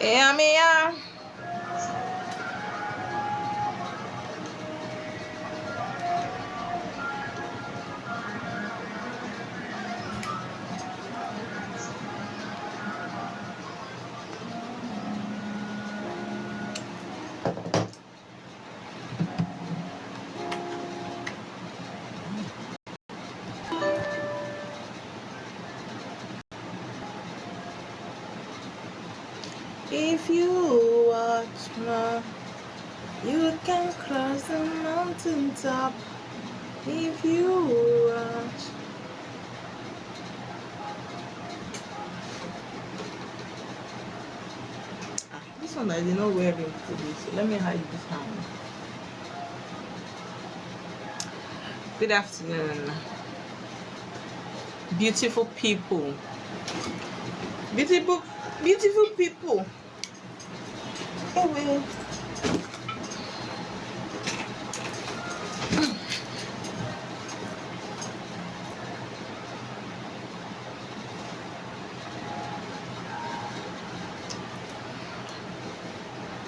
Yeah, me, yeah. If you watch now, you can cross the mountain top. If you watch. This one I did not wear it today, so let me hide this hand. Good afternoon, beautiful people. Beautiful people. Anyway.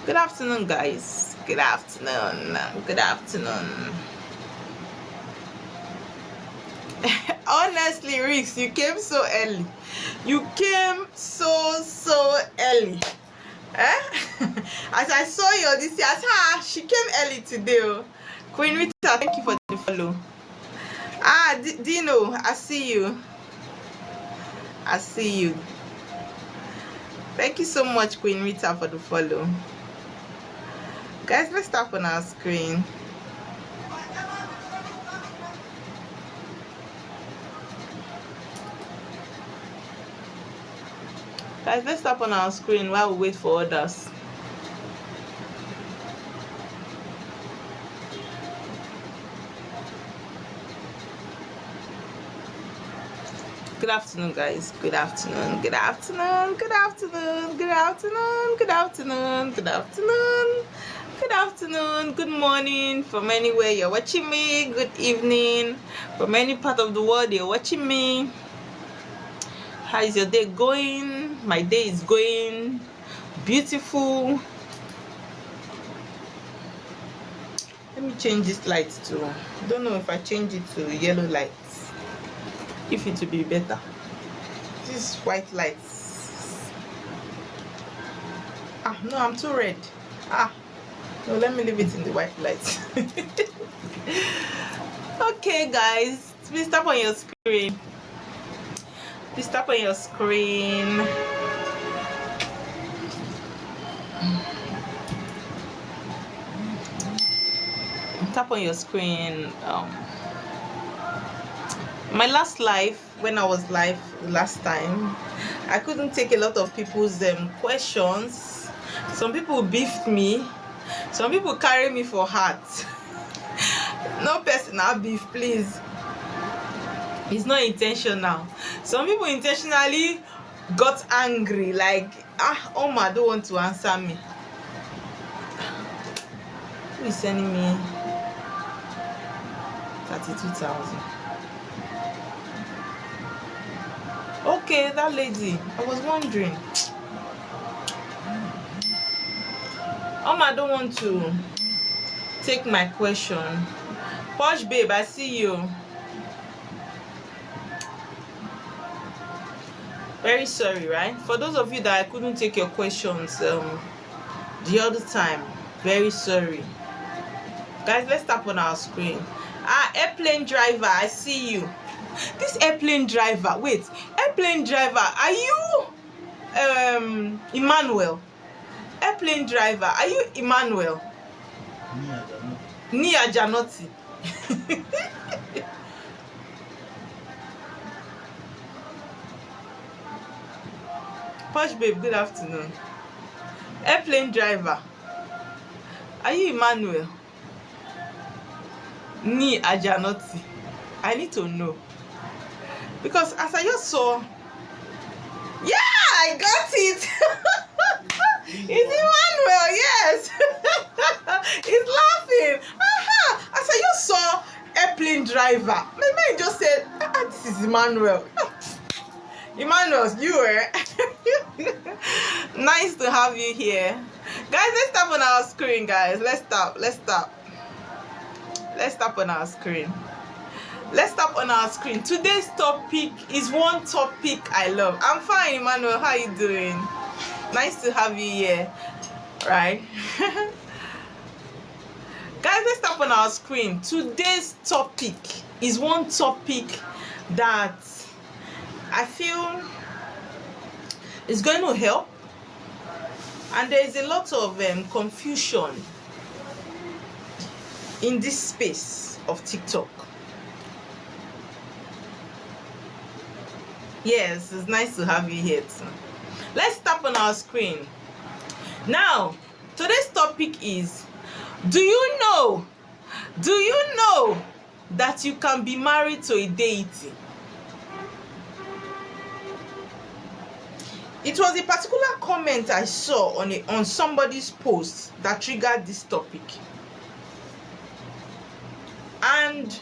Good afternoon, guys. Good afternoon. Good afternoon. Honestly, Rix, you came so early. You came so early. Eh? As I saw you this year, she came early today. Oh. Queen Rita, thank you for the follow. Dino, I see you. I see you. Thank you so much, Queen Rita, for the follow. Guys, let's tap on our screen. Guys, let's tap on our screen while we wait for others. Good afternoon, guys. Good afternoon. Good afternoon. Good afternoon. Good afternoon. Good afternoon. Good afternoon. Good afternoon. Good morning from anywhere you're watching me. Good evening from any part of the world you're watching me. How is your day going? My day is going beautiful. Let me change this light to, I don't know if I change it to yellow light, if it will be better. This white light. No, I'm too red. No, let me leave it in the white light. Okay, guys, please tap on your screen. Please tap on your screen. Tap on your screen. My last live, when I was live last time, I couldn't take a lot of people's questions. Some people beefed me. Some people carry me for heart. No personal beef, please. It's not intentional. Some people intentionally got angry, like, Oma don't want to answer me. Who is sending me 32,000? Okay, that lady. I was wondering. Oma don't want to take my question. Posh babe, I see you. Very sorry, right? For those of you that I couldn't take your questions the other time, very sorry. Guys, let's tap on our screen. Airplane driver, I see you. This airplane driver, wait, airplane driver, are you Emmanuel? Airplane driver, are you Emmanuel? Nia Janotti. Posh babe, good afternoon. Airplane driver, are you Emmanuel? Ni Ajanotti. I need to know, because as I just saw, yeah, I got it. It's Emmanuel, yes. He's laughing. As I just saw airplane driver, my mind just said, this is Emmanuel. Emmanuel, you were. Nice to have you here. Guys, let's tap on our screen, guys. Let's tap on our screen. Let's tap on our screen. Today's topic is one topic I love. I'm fine, Emmanuel. How are you doing? Nice to have you here. Right? Guys, let's tap on our screen. Today's topic is one topic that I feel is going to help, and there is a lot of confusion in this space of TikTok. Yes, it's nice to have you here too. Let's tap on our screen. Now, today's topic is, do you know that you can be married to a deity? It was a particular comment I saw on somebody's post that triggered this topic. And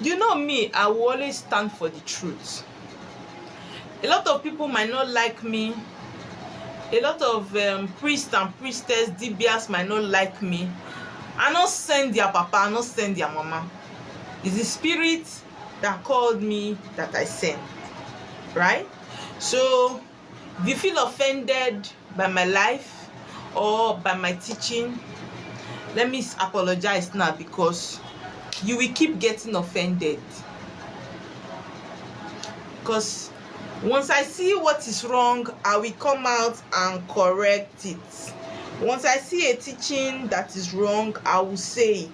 you know me, I will always stand for the truth. A lot of people might not like me. A lot of priests and priestess, Dibias might not like me. I not send their papa, I not send their mama. It's the spirit that called me that I send. Right? So, if you feel offended by my life or by my teaching, let me apologize now, because you will keep getting offended. Because once I see what is wrong, I will come out and correct it. Once I see a teaching that is wrong, I will say it.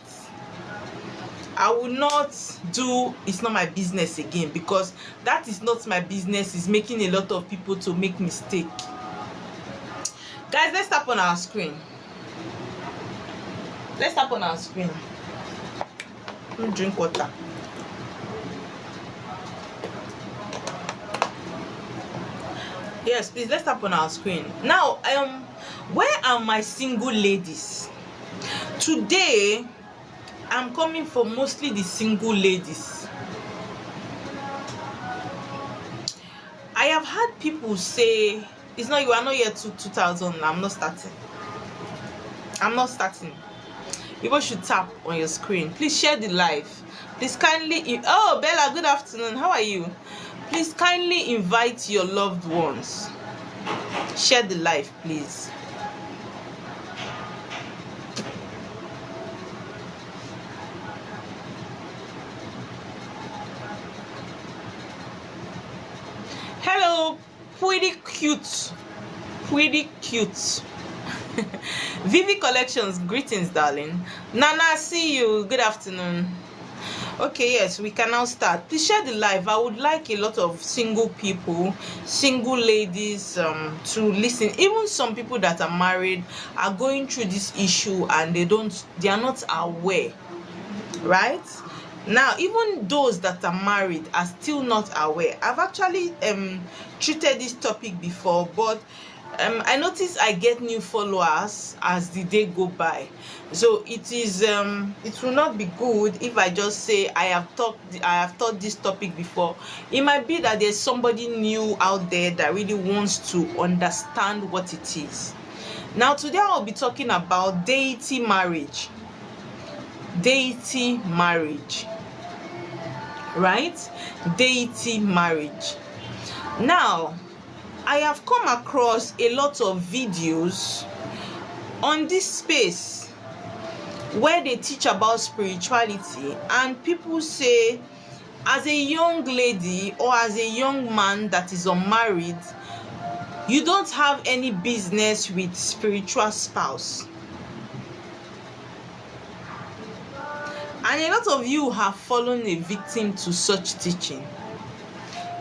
I will not do it's not my business again, because that is not my business. Is making a lot of people to make mistake. Guys, let's tap on our screen. Let's tap on our screen. Drink water. Yes, please, let's tap on our screen. Now, where are my single ladies? Today, I'm coming for mostly the single ladies. I have had people say, it's not, you are not yet to 2000. I'm not starting. People should tap on your screen. Please share the live. Please kindly, oh Bella, good afternoon. How are you? Please kindly invite your loved ones. Share the live, please. Hello, pretty cute. Vivi Collections, greetings, darling. Nana, see you. Good afternoon. Okay, yes, we can now start. Please share the live. I would like a lot of single people, single ladies to listen. Even some people that are married are going through this issue and they are not aware, right? Now, even those that are married are still not aware. I've actually treated this topic before, but I notice I get new followers as the day go by. So it will not be good if I just say I have taught this topic before. It might be that there's somebody new out there that really wants to understand what it is. Now, today I'll be talking about deity marriage. Deity marriage. Right? Deity marriage. Now, I have come across a lot of videos on this space where they teach about spirituality, and people say, as a young lady or as a young man that is unmarried, you don't have any business with spiritual spouse. And a lot of you have fallen a victim to such teaching.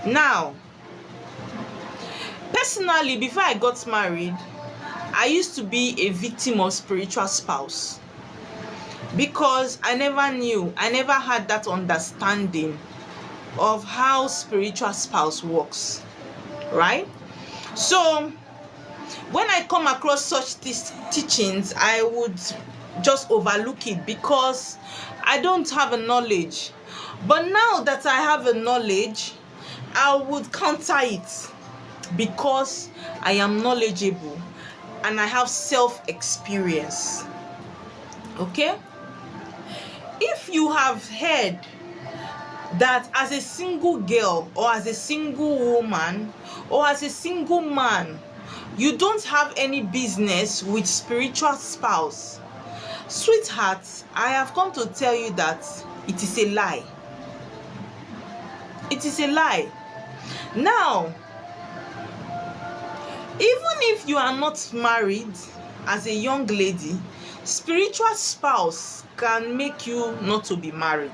Now, personally, before I got married, I used to be a victim of spiritual spouse, because I never had that understanding of how spiritual spouse works, right? So when I come across such teachings, I would just overlook it because I don't have a knowledge. But now that I have a knowledge, I would counter it because I am knowledgeable and I have self-experience. Okay? If you have heard that as a single girl or as a single woman or as a single man, you don't have any business with spiritual spouse, sweetheart, I have come to tell you that it is a lie. It is a lie. Now, even if you are not married as a young lady, spiritual spouse can make you not to be married.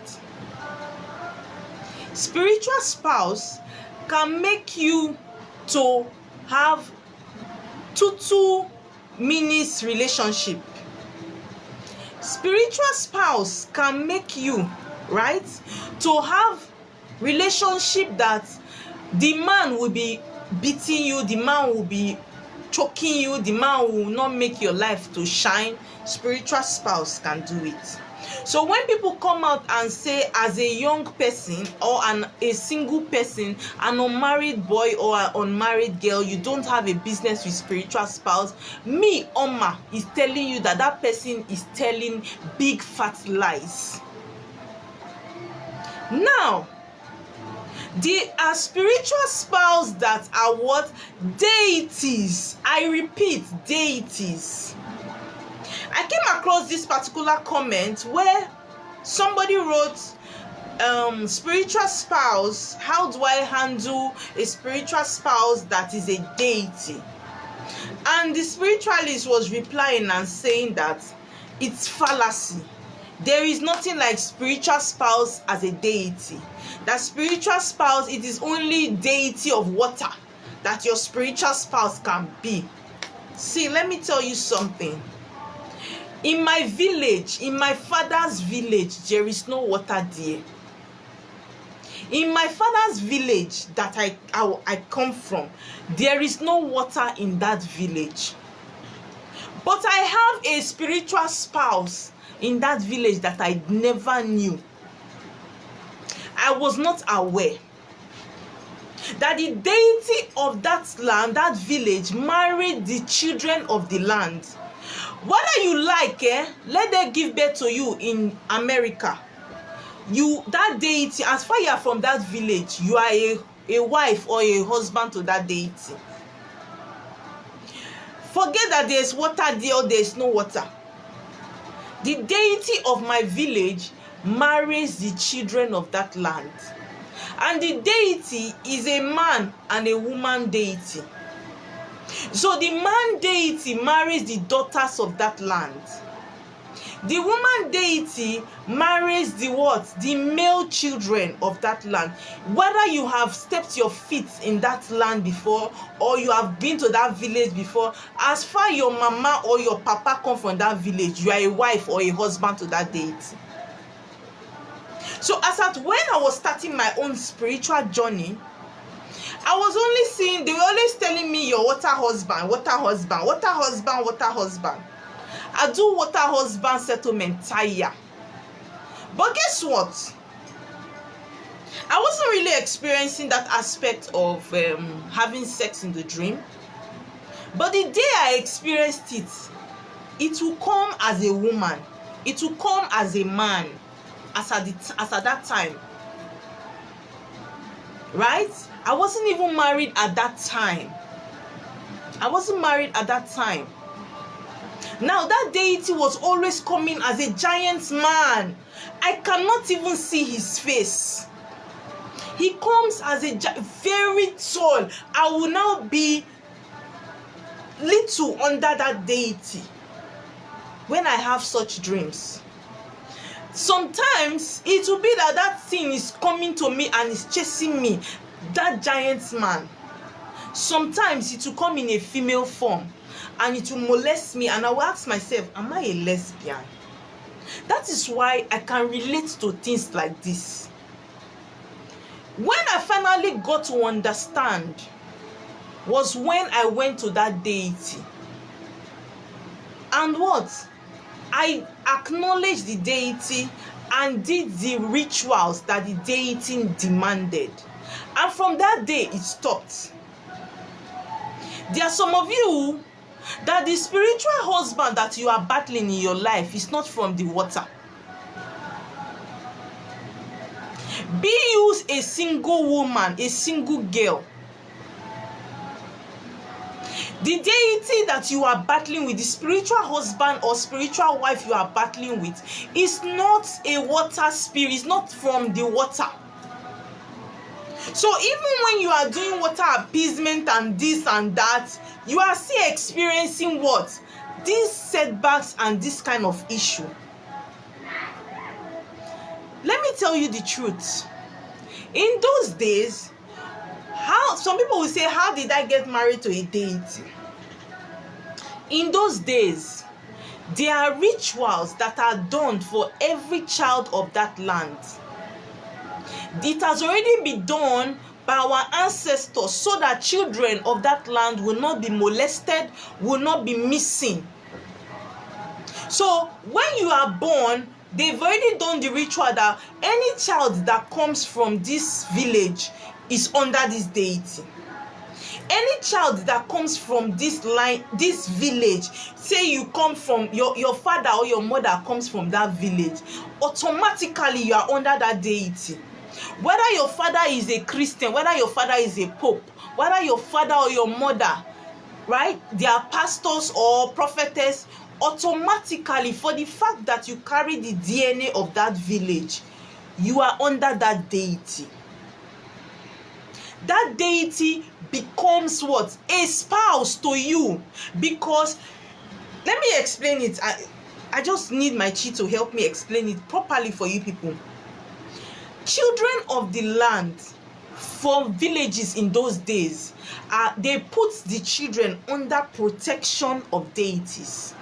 Spiritual spouse can make you to have two minutes relationship. Spiritual spouse can make you, right, to have relationship that the man will be beating you, the man will be choking you, the man will not make your life to shine. Spiritual spouse can do it. So when people come out and say, as a young person or a single person, an unmarried boy or an unmarried girl, you don't have a business with spiritual spouse, me, Oma, is telling you that that person is telling big fat lies. Now, there are spiritual spouse that are what? Deities. I repeat, deities. I came across this particular comment where somebody wrote, spiritual spouse, how do I handle a spiritual spouse that is a deity? And the spiritualist was replying and saying that it's fallacy. There is nothing like spiritual spouse as a deity. That spiritual spouse, it is only deity of water that your spiritual spouse can be. See, let me tell you something. In my village, in my father's village, there is no water there. In my father's village that I come from, there is no water in that village. But I have a spiritual spouse in that village that I never knew. I was not aware that the deity of that land, that village, married the children of the land. Whether you like, let them give birth to you in America. That deity, as far as you are from that village, you are a wife or a husband to that deity. Forget that there is water there or there is no water. The deity of my village marries the children of that land. And the deity is a man and a woman deity. So the man deity marries the daughters of that land. The woman deity marries the what? The male children of that land. Whether you have stepped your feet in that land before or you have been to that village before, as far your mama or your papa come from that village, you are a wife or a husband to that deity. So as at when I was starting my own spiritual journey, I was only seeing, they were always telling me, your water husband, water husband, water husband, water husband. I do water husband settlement tire. But guess what? I wasn't really experiencing that aspect of having sex in the dream. But the day I experienced it, it will come as a woman. It will come as a man, as at that time. Right? I wasn't even married at that time. I wasn't married at that time. Now that deity was always coming as a giant man. I cannot even see his face. He comes as a very tall. I will now be little under that deity when I have such dreams. Sometimes it will be that thing is coming to me and is chasing me, that giant man. Sometimes it will come in a female form and it will molest me, and I will ask myself, am I a lesbian? That is why I can relate to things like this. When I finally got to understand was when I went to that deity. And what? I acknowledged the deity and did the rituals that the deity demanded. And from that day, it stopped. There are some of you that the spiritual husband that you are battling in your life is not from the water. Be you a single woman, a single girl. The deity that you are battling with, the spiritual husband or spiritual wife you are battling with, is not a water spirit, it's not from the water. So even when you are doing water appeasement and this and that, you are still experiencing what? These setbacks and this kind of issue. Let me tell you the truth. In those days, some people will say, how did I get married to a deity? In those days, there are rituals that are done for every child of that land. It has already been done by our ancestors so that children of that land will not be molested, will not be missing. So when you are born, they've already done the ritual that any child that comes from this village is under this deity. Any child that comes from this line, this village, say you come from your father or your mother comes from that village, automatically you are under that deity. Whether your father is a Christian, whether your father is a pope, whether your father or your mother, right, they are pastors or prophetess, automatically, for the fact that you carry the DNA of that village, you are under that deity. That deity becomes what? A spouse to you. Because, let me explain it. I just need my chi to help me explain it properly for you people. Children of the land from villages in those days, they put the children under protection of deities.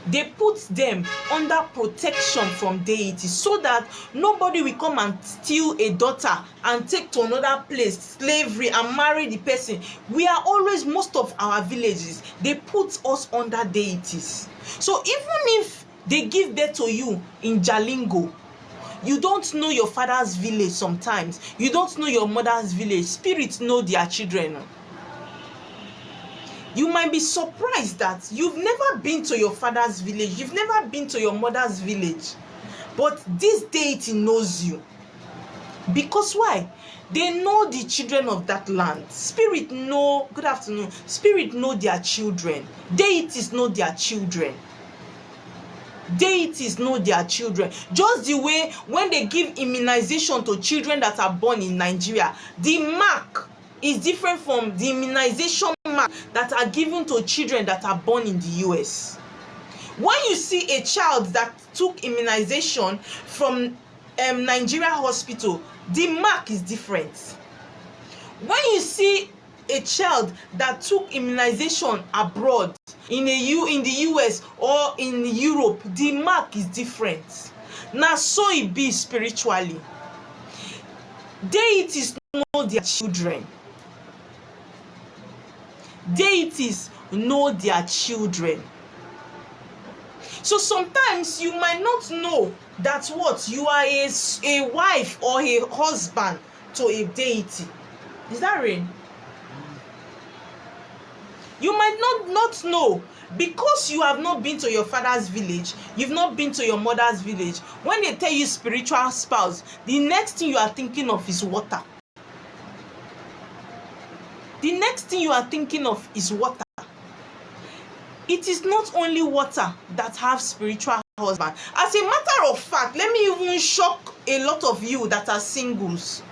They put them under protection from deities so that nobody will come and steal a daughter and take to another place, slavery, and marry the person. We are always, most of our villages, they put us under deities. So even if they give birth to you in Jalingo, you don't know your father's village sometimes. You don't know your mother's village. Spirits know their children. You might be surprised that you've never been to your father's village. You've never been to your mother's village. But this deity knows you. Because why? They know the children of that land. Spirit know, good afternoon, spirit know their children. Deities know their children. Deities know their children. Just the way when they give immunization to children that are born in Nigeria, the mark is different from the immunization mark that are given to children that are born in the US. When you see a child that took immunization from Nigeria hospital, the mark is different. When you see a child that took immunization abroad in the US or in Europe, the mark is different. Now so it be spiritually. Deities know their children. Deities know their children. So sometimes you might not know that what you are a wife or a husband to a deity. Is that rain? You might not know, because you have not been to your father's village, you've not been to your mother's village. When they tell you spiritual spouse, the next thing you are thinking of is water. The next thing you are thinking of is water. It is not only water that have spiritual husband. As a matter of fact, let me even shock a lot of you that are singles.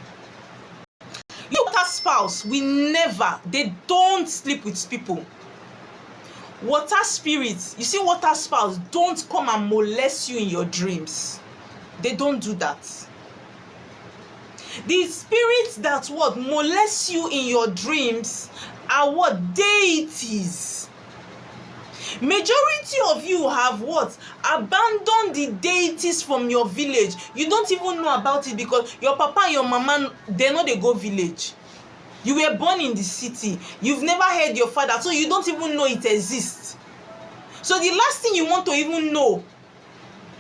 Your water spouse they don't sleep with people. Water spirits, you see, water spouse don't come and molest you in your dreams. They don't do that. The spirits that what molest you in your dreams are what? Deities. Majority of you have what? Abandoned the deities from your village. You don't even know about it because your papa and your mama, they know they go village. You were born in the city. You've never heard your father, so you don't even know it exists. So the last thing you want to even know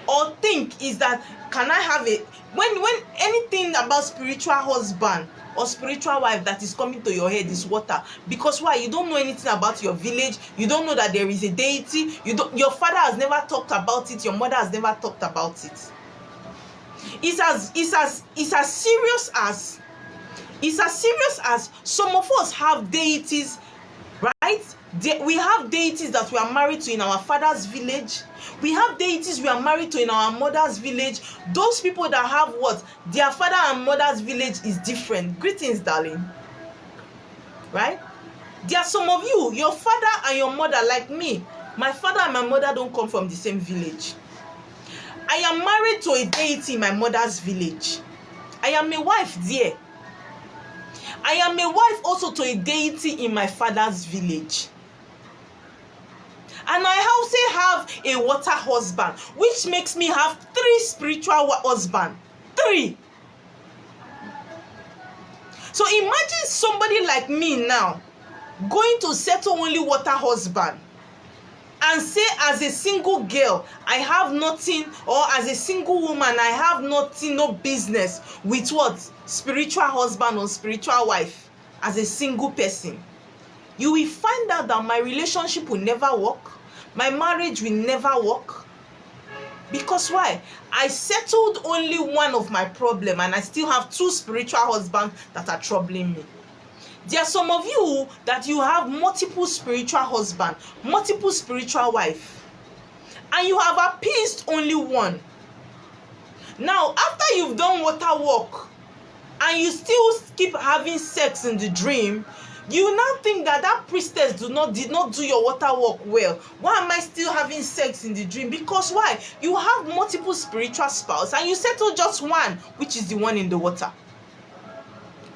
or think is that can I have a when anything about spiritual husband or spiritual wife that is coming to your head is water? Because why? You don't know anything about your village. You don't know that there is a deity. Your father has never talked about it. Your mother has never talked about it. It's as serious as some of us have deities, right? We have deities that we are married to in our father's village. We have deities we are married to in our mother's village. Those people that have what? Their father and mother's village is different. Greetings, darling. Right? There are some of you, your father and your mother, like me. My father and my mother don't come from the same village. I am married to a deity in my mother's village. I am a wife there. I am a wife also to a deity in my father's village. And I also have a water husband, which makes me have 3 spiritual husbands. 3. So imagine somebody like me now going to settle only water husband and say, as a single girl, I have nothing, or as a single woman, I have nothing, no business with what? Spiritual husband or spiritual wife. As a single person, you will find out that my relationship will never work. My marriage will never work. Because why? I settled only one of my problem and I still have 2 spiritual husbands that are troubling me. There are some of you that you have multiple spiritual husbands, multiple spiritual wife, and you have appeased only one. Now, after you've done water work and you still keep having sex in the dream, you now think that that priestess did not do your water work well. Why am I still having sex in the dream? Because why? You have multiple spiritual spouse and you settle just one, which is the one in the water.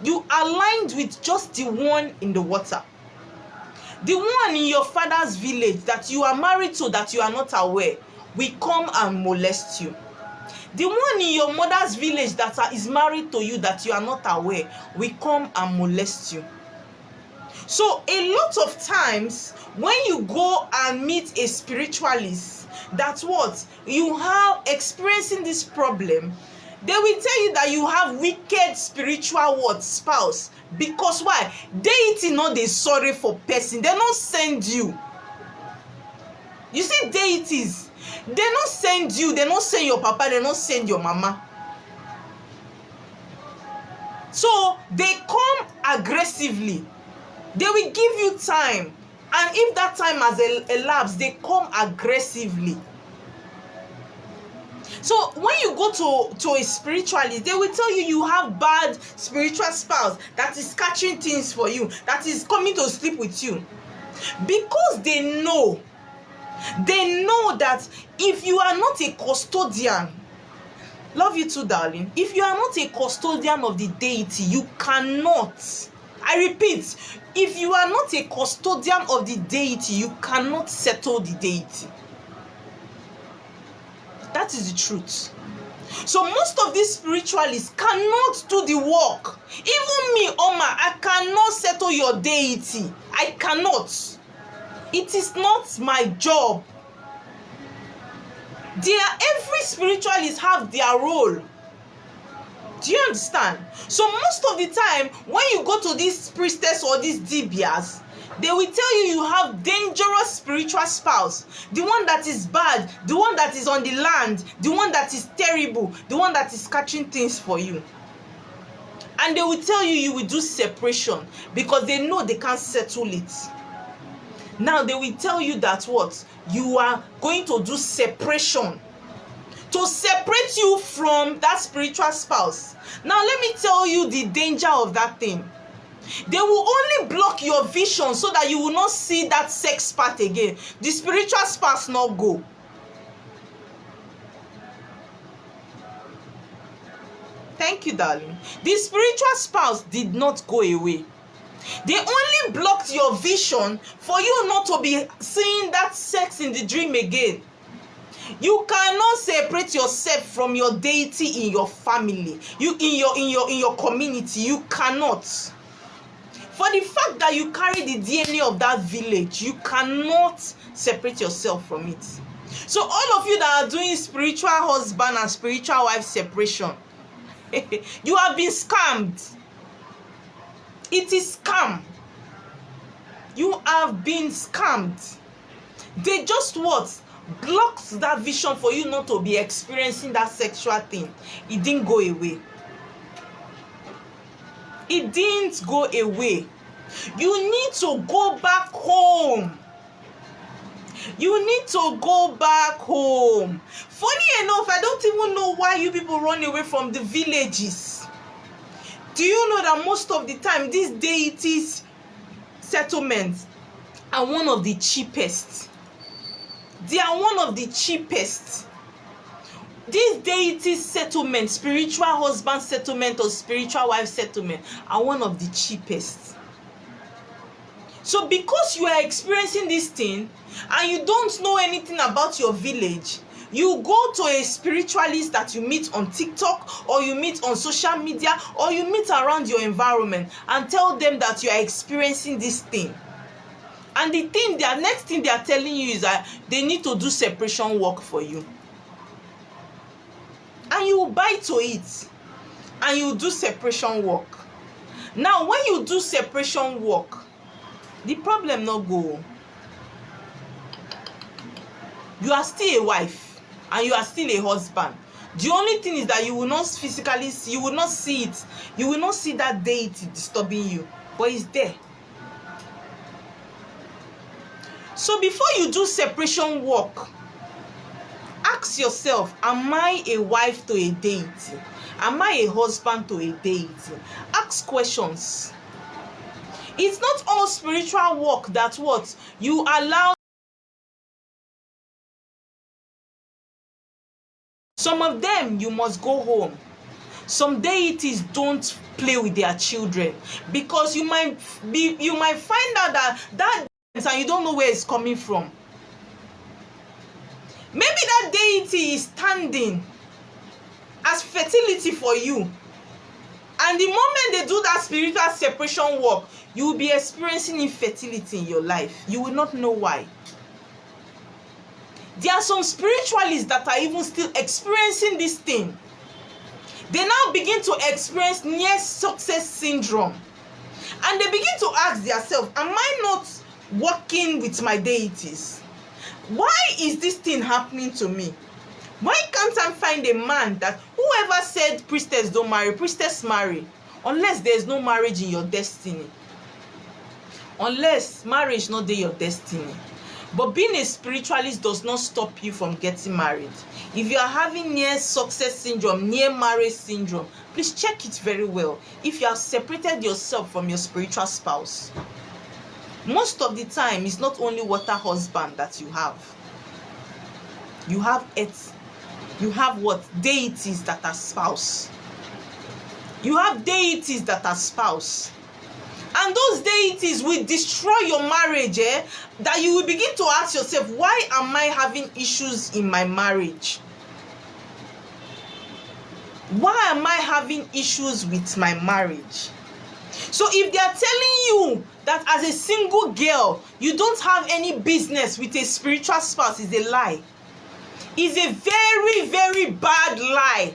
You aligned with just the one in the water. The one in your father's village that you are married to that you are not aware will come and molest you. The one in your mother's village that is married to you that you are not aware will come and molest you. So a lot of times when you go and meet a spiritualist, that's what you have experiencing this problem, they will tell you that you have wicked spiritual spouse. Because why? Deity not dey sorry for person. They don't send you. You see, deities, they don't send you. They don't send your papa. They don't send your mama. So they come aggressively. They will give you time, and if that time has elapsed, they come aggressively. So when you go to a spiritualist, they will tell you you have bad spiritual spouse that is catching things for you, that is coming to sleep with you, because they know that if you are not a custodian, love you too, darling, if you are not a custodian of the deity, you cannot, I repeat, if you are not a custodian of the deity, you cannot settle the deity. That is the truth. So most of these spiritualists cannot do the work. Even me, Oma, I cannot settle your deity. I cannot. It is not my job. Every spiritualist have their role. Do you understand? So most of the time, when you go to this priestess or these dibias, they will tell you have dangerous spiritual spouse. The one that is bad, the one that is on the land, the one that is terrible, the one that is catching things for you. And they will tell you will do separation because they know they can't settle it. Now they will tell you that what? You are going to do separation to separate you from that spiritual spouse. Now let me tell you the danger of that thing. They will only block your vision so that you will not see that sex part again. The spiritual spouse not go. Thank you, darling. The spiritual spouse did not go away. They only blocked your vision for you not to be seeing that sex in the dream again. You cannot separate yourself from your deity in your family, in your community. You cannot. For the fact that you carry the DNA of that village, you cannot separate yourself from it. So all of you that are doing spiritual husband and spiritual wife separation, you have been scammed. It is scam. You have been scammed. They just what? Blocked that vision for you not to be experiencing that sexual thing. It didn't go away. It didn't go away. You need to go back home. You need to go back home. Funny enough, I don't even know why you people run away from the villages. Do you know that most of the time these deities settlements are one of the cheapest? They are one of the cheapest. These deities settlements, spiritual husband settlement or spiritual wife settlement, are one of the cheapest. So because you are experiencing this thing and you don't know anything about your village, you go to a spiritualist that you meet on TikTok or you meet on social media or you meet around your environment and tell them that you are experiencing this thing. And the thing, their next thing they are telling you is that they need to do separation work for you. And you buy to it and you do separation work. Now when you do separation work, the problem not go. You are still a wife and you are still a husband. The only thing is that you will not physically see, you will not see it. You will not see that deity disturbing you, but it's there. So before you do separation work, ask yourself, am I a wife to a deity? Am I a husband to a deity? Ask questions. It's not all spiritual work that what you allow. Some of them you must go home. Some deities don't play with their children because you might find out that and you don't know where it's coming from. Maybe that deity is standing as fertility for you. And the moment they do that spiritual separation work, you will be experiencing infertility in your life. You will not know why. There are some spiritualists that are even still experiencing this thing. They now begin to experience near success syndrome. And they begin to ask themselves, am I not working with my deities? Why is this thing happening to me? Why can't I find a man that whoever said priestess don't marry, priestess marry? Unless there's no marriage in your destiny. Unless marriage not there your destiny. But being a spiritualist does not stop you from getting married. If you are having near success syndrome, near marriage syndrome, please check it very well. If you have separated yourself from your spiritual spouse, most of the time it's not only water husband that you have. You have earth. You have what? Deities that are spouse. You have deities that are spouse. And those deities will destroy your marriage, that you will begin to ask yourself, why am I having issues in my marriage? Why am I having issues with my marriage? So if they are telling you that as a single girl, you don't have any business with a spiritual spouse, is a lie. It's a very, very bad lie.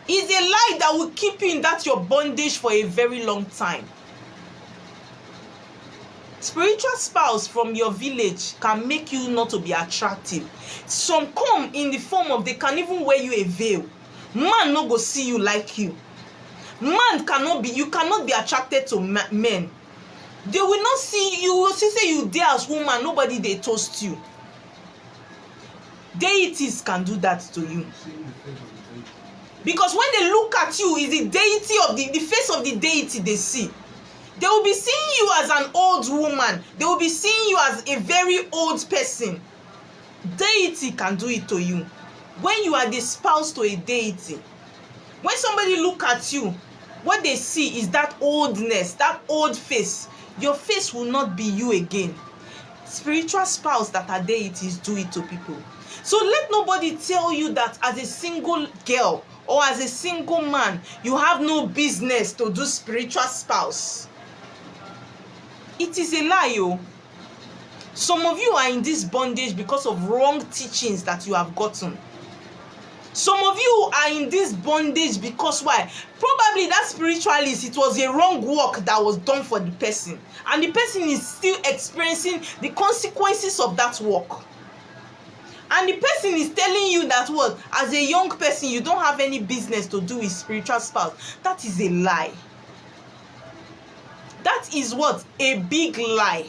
It's a lie that will keep you in that your bondage for a very long time. Spiritual spouse from your village can make you not to be attractive. Some come in the form of they can even wear you a veil. Man no go see you like you. Man cannot be, you cannot be attracted to men. They will not see you, will say you there as woman, nobody they toast you. Deities can do that to you. Because when they look at you, is the deity of the face of the deity they see. They will be seeing you as an old woman. They will be seeing you as a very old person. Deity can do it to you. When you are the spouse to a deity, when somebody look at you, what they see is that oldness, that old face. Your face will not be you again. Spiritual spouse that are deities do it to people. So let nobody tell you that as a single girl or as a single man, you have no business to do spiritual spouse. It is a lie, oh. Some of you are in this bondage because of wrong teachings that you have gotten. Some of you are in this bondage because why? Probably that spiritualist, it was a wrong work that was done for the person, and the person is still experiencing the consequences of that work. And the person is telling you that what, as a young person, you don't have any business to do with spiritual spouse. That is a lie. That is what? A big lie.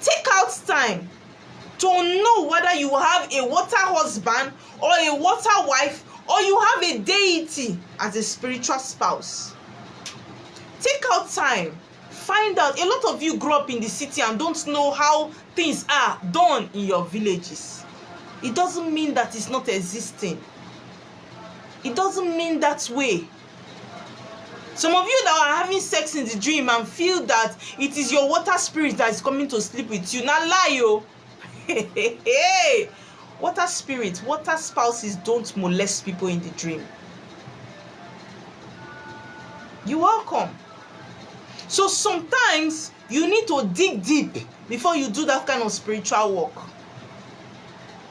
Take out time to know whether you have a water husband or a water wife, or you have a deity as a spiritual spouse. Take out time. Find out. A lot of you grow up in the city and don't know how things are done in your villages. It doesn't mean that it's not existing. It doesn't mean that way. Some of you that are having sex in the dream and feel that it is your water spirit that is coming to sleep with you. Now lie, yo. Hey, water spirit, water spouses don't molest people in the dream. You're welcome. So sometimes you need to dig deep before you do that kind of spiritual work.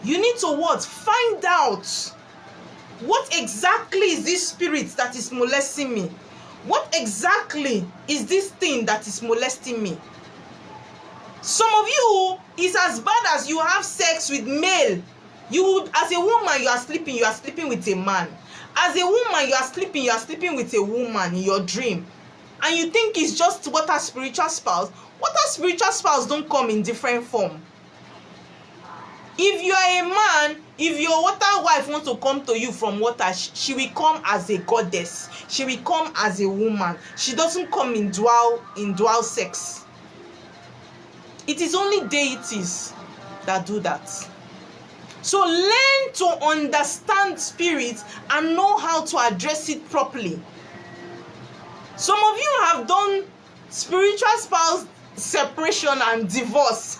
You need to what? Find out what exactly is this spirit that is molesting me. What exactly is this thing that is molesting me? Some of you, is as bad as you have sex with male. You, as a woman, you are sleeping with a man. As a woman, you are sleeping with a woman in your dream. And you think it's just water spiritual spouse. Water spiritual spouse don't come in different form. If you are a man, if your water wife wants to come to you from water, she will come as a goddess. She will come as a woman. She doesn't come in dual sex. It is only deities that do that. So learn to understand spirit and know how to address it properly. Some of you have done spiritual spouse separation and divorce.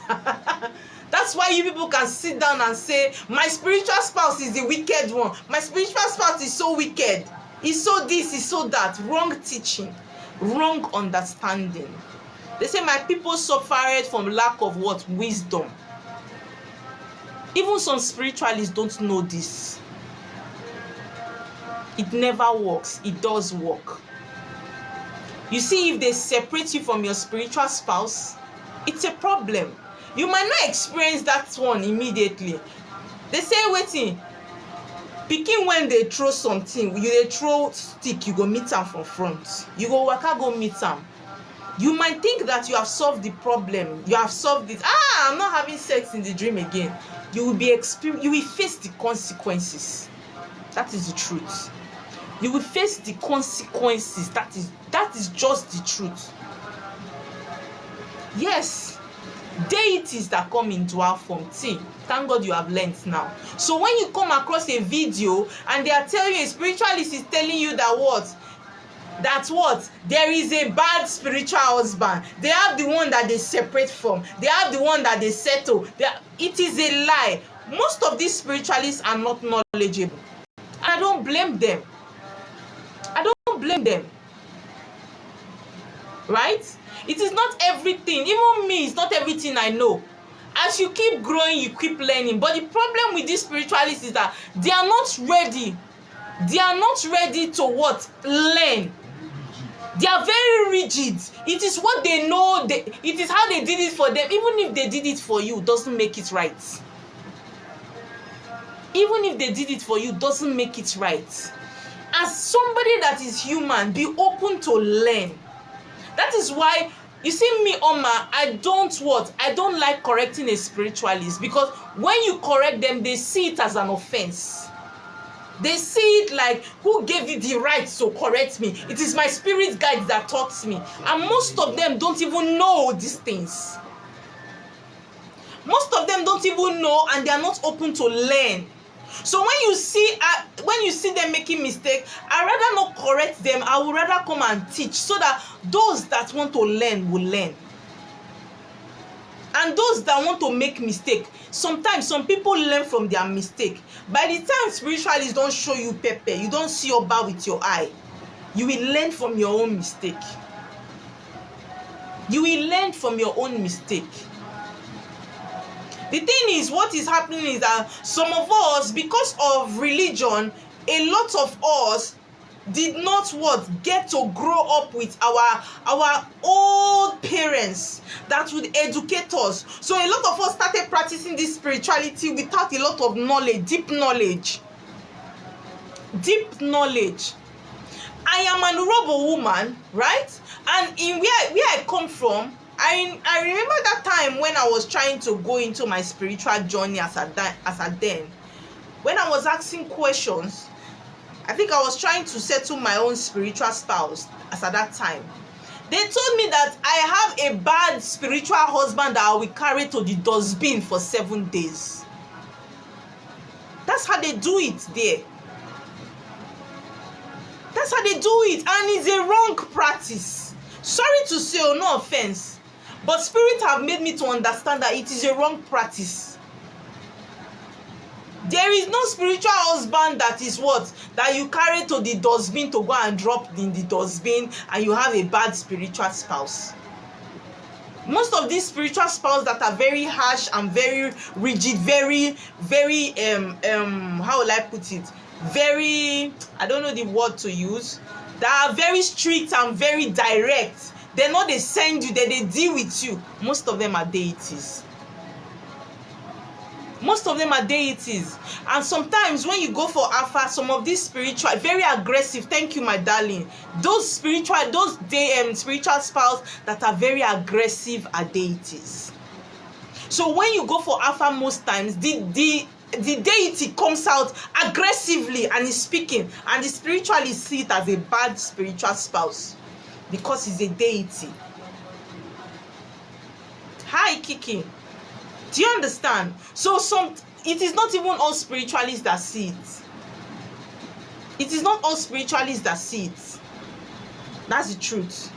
That's why you people can sit down and say, my spiritual spouse is the wicked one. My spiritual spouse is so wicked. He's so this, he's so that. Wrong teaching. Wrong understanding. They say my people suffered from lack of what? Wisdom. Even some spiritualists don't know this. It never works. It does work. You see, if they separate you from your spiritual spouse, it's a problem. You might not experience that one immediately. They say, waiting, pikin when they throw something, they throw stick, you go meet am from front. You go waka go meet am. You might think that you have solved the problem. You have solved it. I'm not having sex in the dream again. You will face the consequences. That is the truth. You will face the consequences. That is just the truth. Yes, deities that come in dual form. See, thank God you have learned now. So when you come across a video and they are telling you, a spiritualist is telling you that what? There is a bad spiritual husband. They have the one that they separate from. They have the one that they settle. It is a lie. Most of these spiritualists are not knowledgeable. And I don't blame them. Right? It is not everything. Even me, it's not everything I know. As you keep growing, you keep learning. But the problem with these spiritualists is that they are not ready. They are not ready to what? Learn. They are very rigid. It is what they know. It is how they did it for them. Even if they did it for you, doesn't make it right. Even if they did it for you, doesn't make it right. As somebody that is human, be open to learn. That is why, you see me, Oma, I don't like correcting a spiritualist, because when you correct them, they see it as an offense. They see it like, who gave you the right to correct me? It is my spirit guide that taught me. And most of them don't even know these things. Most of them don't even know, and they are not open to learn. So when you see them making mistakes, I rather not correct them. I would rather come and teach, so that those that want to learn will learn. And those that want to make mistake, sometimes some people learn from their mistake. By the time spiritualists don't show you pepper, you don't see Oba with your eye, you will learn from your own mistake. You will learn from your own mistake. The thing is, what is happening is that some of us, because of religion, a lot of us did not get to grow up with our old parents that would educate us. So a lot of us started practicing this spirituality without a lot of knowledge, deep knowledge. I am an Urobo woman, right? And in where I come from, I remember that time when I was trying to go into my spiritual journey as a then, when I was asking questions. I think I was trying to settle my own spiritual spouse as at that time. They told me that I have a bad spiritual husband that I will carry to the dustbin for 7 days. That's how they do it there. That's how they do it, and it's a wrong practice. Sorry to say, no offense, but spirit have made me to understand that it is a wrong practice. There is no spiritual husband that is that you carry to the dustbin to go and drop in the dustbin, and you have a bad spiritual spouse. Most of these spiritual spouses that are very harsh and very rigid, very how will I put it? Very, I don't know the word to use. They are very strict and very direct. They know they send you, they deal with you. Most of them are deities. Most of them are deities. And sometimes when you go for alpha, some of these spiritual, very aggressive, thank you, my darling. Those spiritual spouse that are very aggressive are deities. So when you go for alpha, most times the deity comes out aggressively and is speaking, and the spiritualist see it as a bad spiritual spouse because he's a deity. Hi, Kiki. Do you understand? So it is not even all spiritualists that see it. It is not all spiritualists that see it. That's the truth.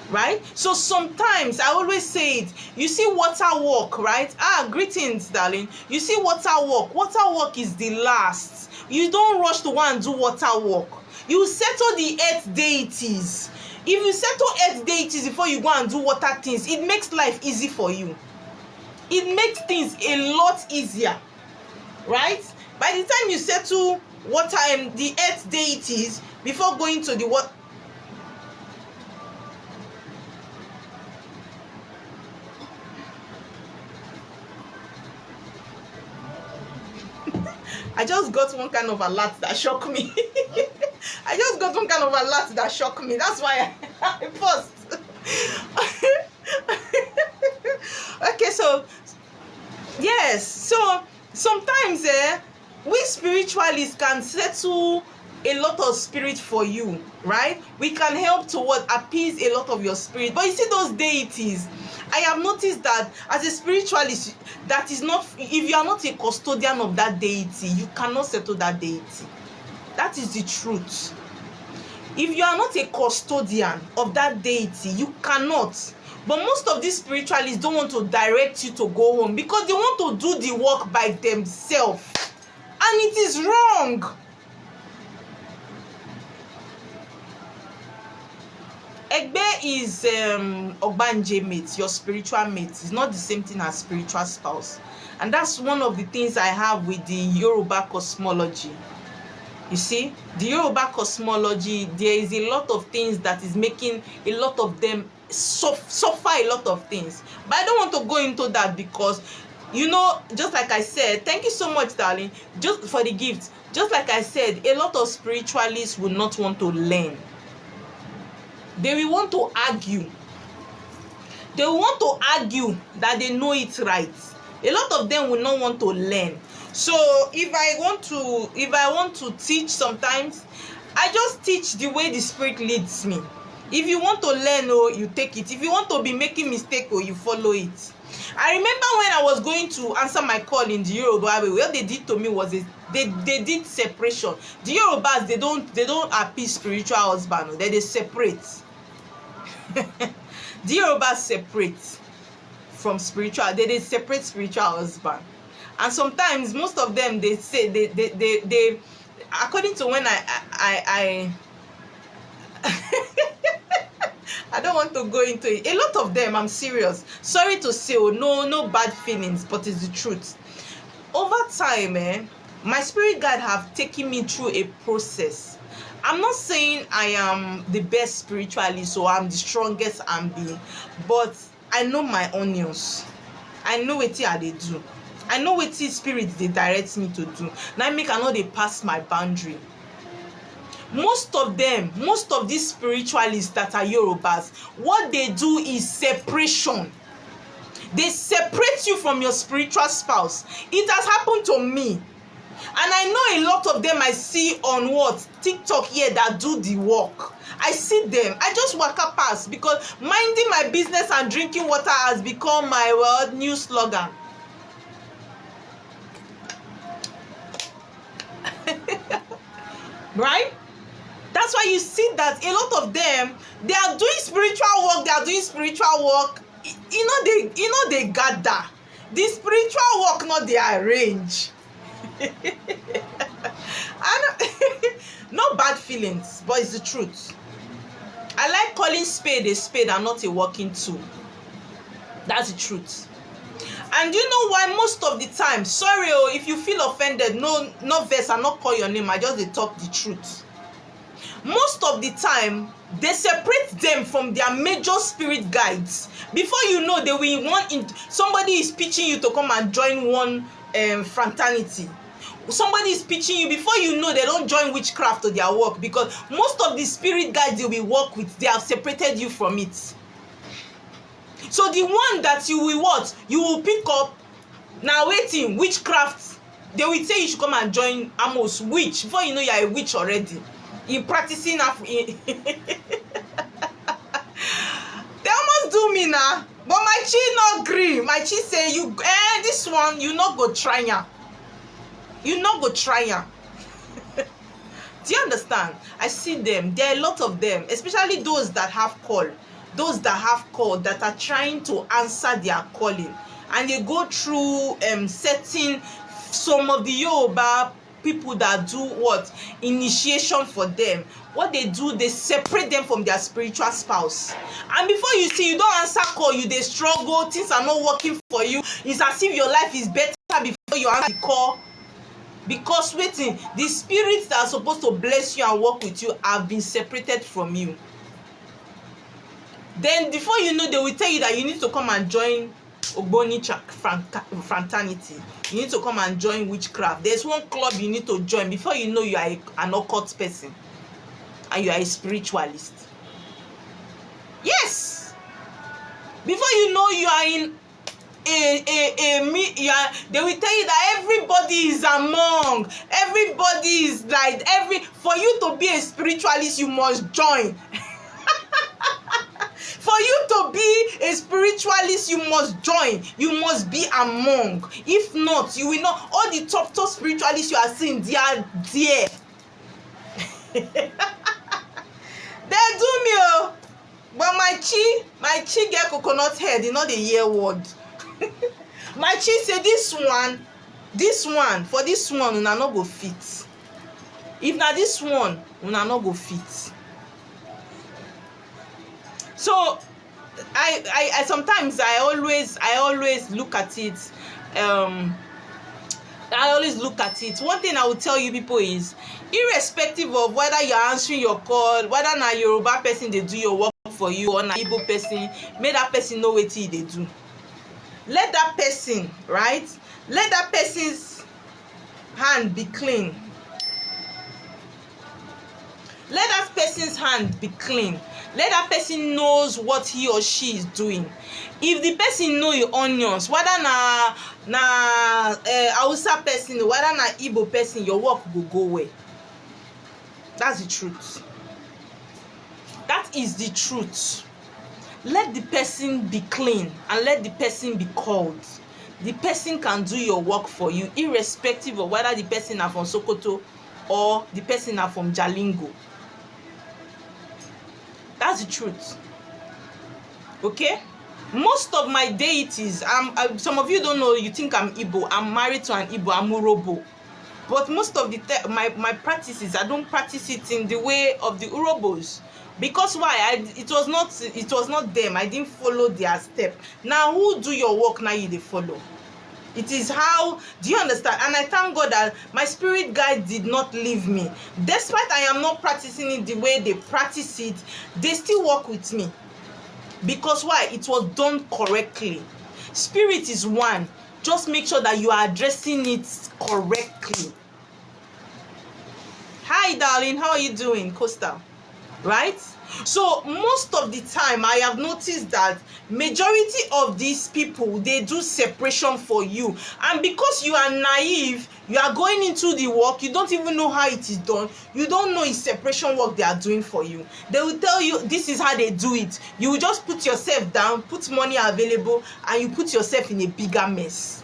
Right? So sometimes I always say it. You see water walk, right? Greetings, darling. You see water walk. Water walk is the last. You don't rush to go and do water walk. You settle the 8 deities. If you settle 8 deities before you go and do water things, it makes life easy for you. It makes things a lot easier, right? By the time you settle water and the 8 deities before going to the water, I just got one kind of alert that shocked me. I just got one kind of alert that shocked me. That's why I paused. Okay, so yes, so sometimes we spiritualists can settle a lot of spirit for you, right? We can help to appease a lot of your spirit. But you see those deities, I have noticed that as a spiritualist, that is not, if you are not a custodian of that deity, you cannot settle that deity. That is the truth. If you are not a custodian of that deity, you cannot. But most of these spiritualists don't want to direct you to go home because they want to do the work by themselves. And it is wrong. Egbe is Ogbanje mate, your spiritual mate. It's not the same thing as spiritual spouse. And that's one of the things I have with the Yoruba cosmology. You see, the Yoruba cosmology, there is a lot of things that is making a lot of them suffer a lot of things. But I don't want to go into that because, you know, just like I said, thank you so much, darling, just for the gift. Just like I said, a lot of spiritualists will not want to learn. They will want to argue. They will want to argue that they know it right. A lot of them will not want to learn. So if I want to teach sometimes, I just teach the way the spirit leads me. If you want to learn, you take it. If you want to be making mistake, you follow it. I remember when I was going to answer my call in the Yoruba way, what they did to me was they did separation. The Yorubas, they don't appease spiritual husband, they separate. The Yorubas separate from spiritual, they separate spiritual husband. And sometimes most of them, they say they according to when I I don't want to go into it. A lot of them, I'm serious. Sorry to say, no bad feelings, but it's the truth. Over time, my spirit guide have taken me through a process. I'm not saying I am the best spiritualist or I'm the strongest I'm being, but I know my onions. I know wetin I dey do. I know wetin spirit dey direct me to do. Na make I no dey pass my boundary. Most of these spiritualists that are Yorubas, what they do is separation. They separate you from your spiritual spouse. It has happened to me. And I know a lot of them I see on TikTok here that do the work. I see them. I just waka past because minding my business and drinking water has become my new slogan. Right? That's why you see that a lot of them, they are doing spiritual work. They gather. The spiritual work not they arrange. No bad feelings, but it's the truth. I like calling spade a spade and not a walking tool. That's the truth. And you know why? Most of the time, sorry if you feel offended, no vex, I not call your name, I just dey talk the truth. Most of the time, they separate them from their major spirit guides. Before you know, they will want somebody is pitching you to come and join one fraternity. Somebody is pitching you. Before you know, they don't join witchcraft to their work, because most of the spirit guides you will work with, they have separated you from it. So the one that you will pick up now, waiting witchcraft, they will say you should come and join Amos witch. Before you know, you are a witch already. In practicing they almost do me now, but my chi not gree. My chi say, you this one you not go try ya. You not go try ya. Do you understand? I see them. There are a lot of them, especially those that have call, that are trying to answer their calling, and they go through setting some of the Yoruba people that do initiation for them. What they do, they separate them from their spiritual spouse, and before you see, you don't answer call, you they struggle, things are not working for you. It's as if your life is better before you answer the call, because waiting, the spirits that are supposed to bless you and work with you have been separated from you. Then before you know, they will tell you that you need to come and join Ogboni fraternity. You need to come and join witchcraft. There's one club you need to join. Before you know, you are an occult person and you are a spiritualist. Yes. Before you know, you are in they will tell you that everybody is among. Everybody is like for you to be a spiritualist, you must join. For you to be a spiritualist, you must join. You must be among. If not, you will not. All the top spiritualists you are seeing, they are there. They do me, but my chi get coconut head. You know the year word. My chi say this one, for this one, una no go fit. If na this one, una no go fit. So I sometimes I always look at it. I always look at it. One thing I will tell you people is, irrespective of whether you're answering your call, whether na Yoruba person they do your work for you or na Igbo person, make that person know what they do. Let that person, right? Let that person's hand be clean. Let that person's hand be clean. Let that person knows what he or she is doing. If the person know your onions, whether na Hausa person, whether na Igbo person, your work will go away. That's the truth. That is the truth. Let the person be clean and let the person be called. The person can do your work for you, irrespective of whether the person are from Sokoto or the person are from Jalingo. That's the truth. Okay? Most of my deities, some of you don't know, you think I'm Igbo. I'm married to an Igbo, I'm Urobo. But most of the my practices, I don't practice it in the way of the Urobos. Because why? It was not them. I didn't follow their step. Now who do your work now you dey follow? It is how, do you understand? And I thank God that my spirit guide did not leave me. Despite I am not practicing it the way they practice it, they still work with me. Because why? It was done correctly. Spirit is one. Just make sure that you are addressing it correctly. Hi darling, how are you doing, Coastal? Right? So most of the time I have noticed that majority of these people, they do separation for you, and because you are naive, you are going into the work, you don't even know how it is done, you don't know it's separation work they are doing for you. They will tell you this is how they do it. You will just put yourself down, put money available, and you put yourself in a bigger mess.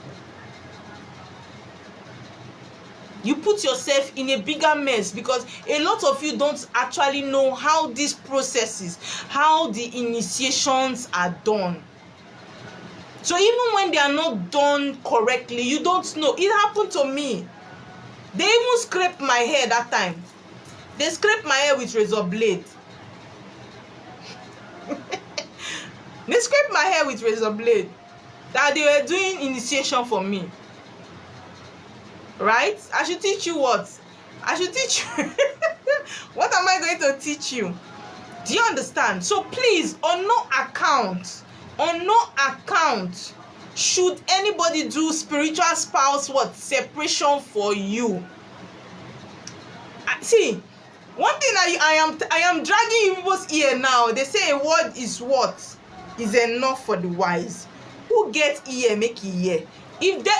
You put yourself in a bigger mess because a lot of you don't actually know how these processes, how the initiations are done. So even when they are not done correctly, you don't know. It happened to me. They even scraped my hair that time. They scraped my hair with razor blade. They scraped my hair with razor blade. That they were doing initiation for me. Right? I should teach you what? I should teach you. What am I going to teach you? Do you understand? So please, on no account should anybody do spiritual spouse separation for you. See, one thing I am dragging you people's ear now. They say a word is what? Is enough for the wise. Who get ear make e hear. If the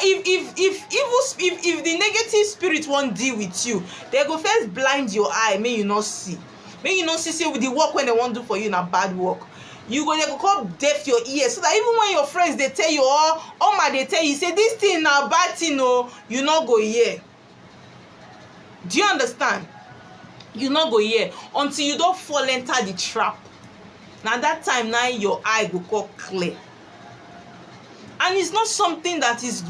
negative spirit won't deal with you, they go first blind your eye, may you not see. May you not see say with the work when they want to do for you in a bad work. They go come deaf your ears so that even when your friends they tell you or they tell you say this thing na bad thing, no, you not go hear. Do you understand? You not go hear until you don't fall enter the trap. Now that time now your eye go come clear. And it's not something that is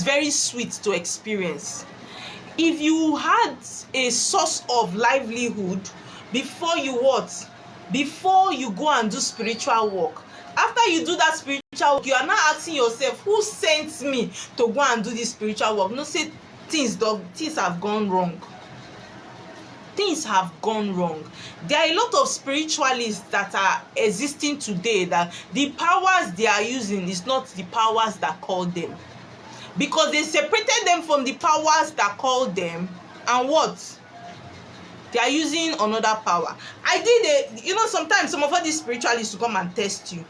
very sweet to experience. If you had a source of livelihood before you go and do spiritual work, after you do that spiritual work, you are now asking yourself, who sent me to go and do this spiritual work? No, say things have gone wrong. Things have gone wrong. There are a lot of spiritualists that are existing today that the powers they are using is not the powers that called them, because they separated them from the powers that called them, and what? They are using another power. Sometimes some of all these spiritualists to come and test you.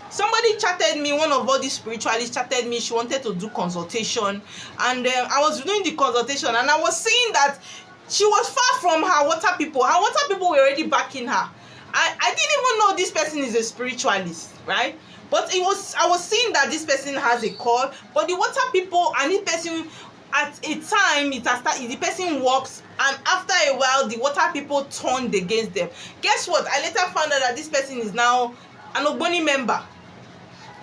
Somebody chatted me, one of all these spiritualists chatted me, she wanted to do consultation, and I was doing the consultation, and I was saying that she was far from her water people. Her water people were already backing her. I didn't even know this person is a spiritualist, right? But I was seeing that this person has a call, but the water people and this person, at a time, the person walks, and after a while, the water people turned against them. Guess what? I later found out that this person is now an Ogboni member.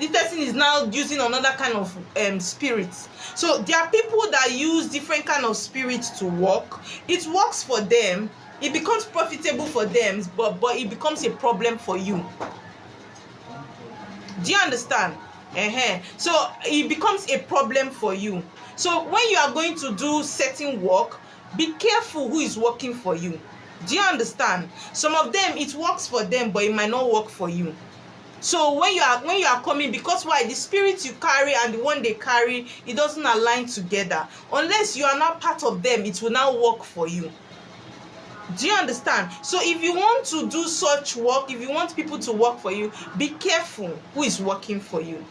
This person is now using another kind of spirit. So there are people that use different kind of spirits to work. It works for them. It becomes profitable for them, but it becomes a problem for you. Do you understand? So it becomes a problem for you. So when you are going to do certain work, be careful who is working for you. Do you understand? Some of them, it works for them, but it might not work for you. So when you are coming, because why? The spirit you carry and the one they carry, it doesn't align together. Unless you are not part of them, it will now work for you. Do you understand? So if you want to do such work, if you want people to work for you, be careful who is working for you.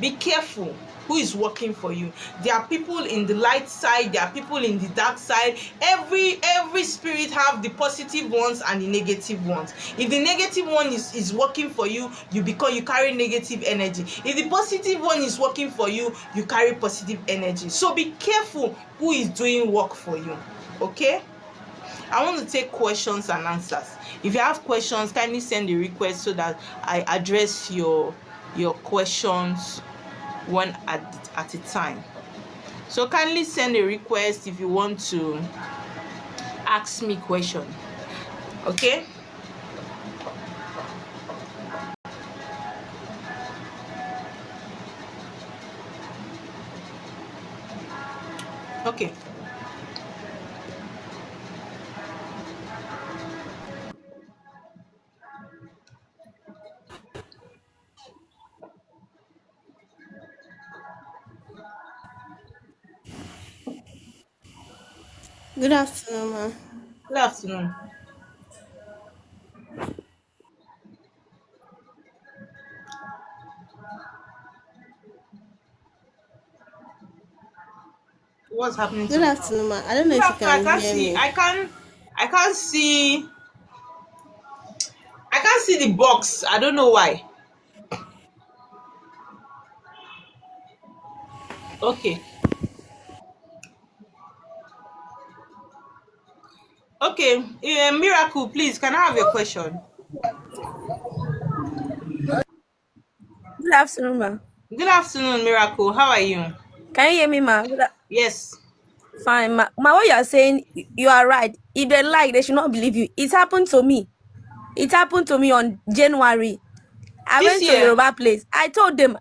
Be careful who is working for you. There are people in the light side, there are people in the dark side. Every spirit have the positive ones and the negative ones. If the negative one is working for you, you carry negative energy. If the positive one is working for you, you carry positive energy. So be careful who is doing work for you. Okay? I want to take questions and answers. If you have questions, kindly send a request so that I address your questions one at a time. So kindly send a request if you want to ask me question. Okay? Good afternoon, ma. Good afternoon. What's happening to Good me now? afternoon, ma. I don't know Good if you afternoon. I can can't hear see. me. I can't see. I can't see the box. I don't know why. Okay. Okay. Miracle, please. Can I have your question? Good afternoon, ma. Good afternoon, Miracle. How are you? Can you hear me, ma? Yes. Fine, ma. Ma, what you are saying, you are right. If they like, they should not believe you. It happened to me. It happened to me on January. I This went to year. Yoruba place. I told them,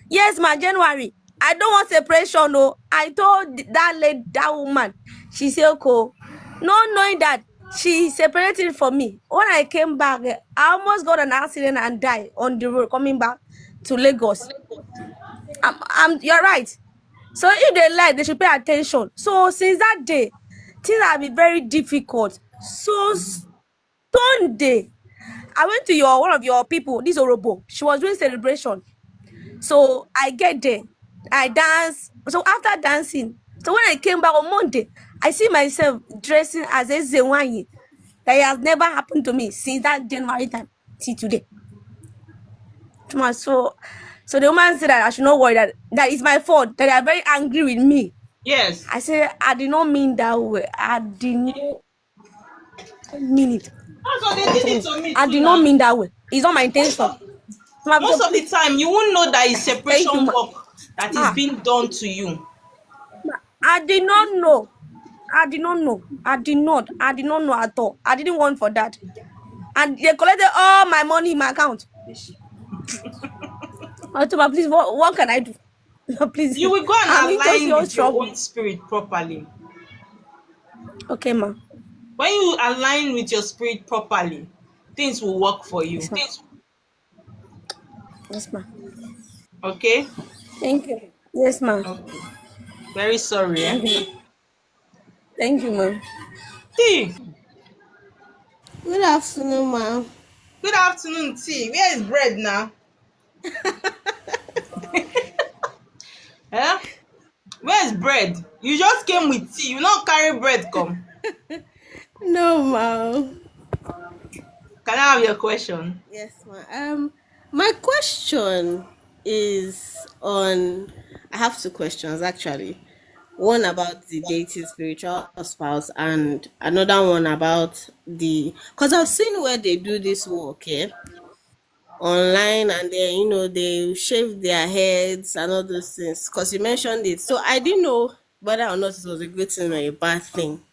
yes, ma, January. I don't want separation, no. I told that woman. She said, okay. Not knowing that she separated from me. When I came back, I almost got an accident and died on the road coming back to Lagos. You're right. So if they like, they should pay attention. So since that day, things have been very difficult. So Sunday, I went to your one of your people, this Orobo. She was doing celebration. So I get there, I dance. So after dancing, so when I came back on Monday, I see myself dressing as a Zewanyi. That has never happened to me since that January time till today. So the woman said that I should not worry, that it's my fault, that they are very angry with me. Yes. I said, I did not mean that way. I did not mean it. That's what they I did told it him, to me I too did not now. mean that way. It's not my Most intention. of So most of the please, time, you won't know that it's thank you, separation ma. work that is Ah, being done to you. I did not know. I did not know. I did not. I did not know at all. I didn't want for that. And they collected all my money in my account. I told her, please, what can I do? Please, You will go I'm and into align serious with your trouble. own spirit properly. Okay, ma. When you align with your spirit properly, things will work for you. Yes, ma. Yes, ma. Okay? Thank you. Yes, ma. Okay. Very sorry, eh? Thank you, ma. Thank you, ma. T. Good afternoon, ma. Good afternoon, T. Where is bread now? Eh? Where is bread? You just came with tea. You not carry bread come. No, ma. Can I have your question? Yes, ma. My question is on. I have two questions actually. One about the deity spiritual spouse, and another one about the. Cause I've seen where they do this work, online, and then they shave their heads and all those things. Cause you mentioned it, so I didn't know whether or not it was a good thing or a bad thing.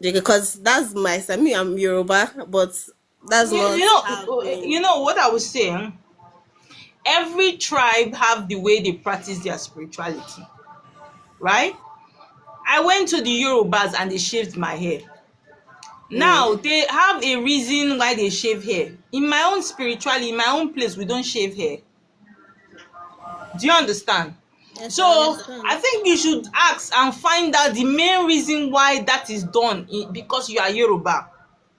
Because that's my I mean, I'm Yoruba, but that's You, not you know, how you we. know what I would say. Every tribe have the way they practice their spirituality, right? I went to the Yorubas and they shaved my hair. Mm. Now they have a reason why they shave hair. In my own spirituality, in my own place, we don't shave hair. Do you understand? Yes, So I I understand. think you should ask and find out the main reason why that is done because you are Yoruba.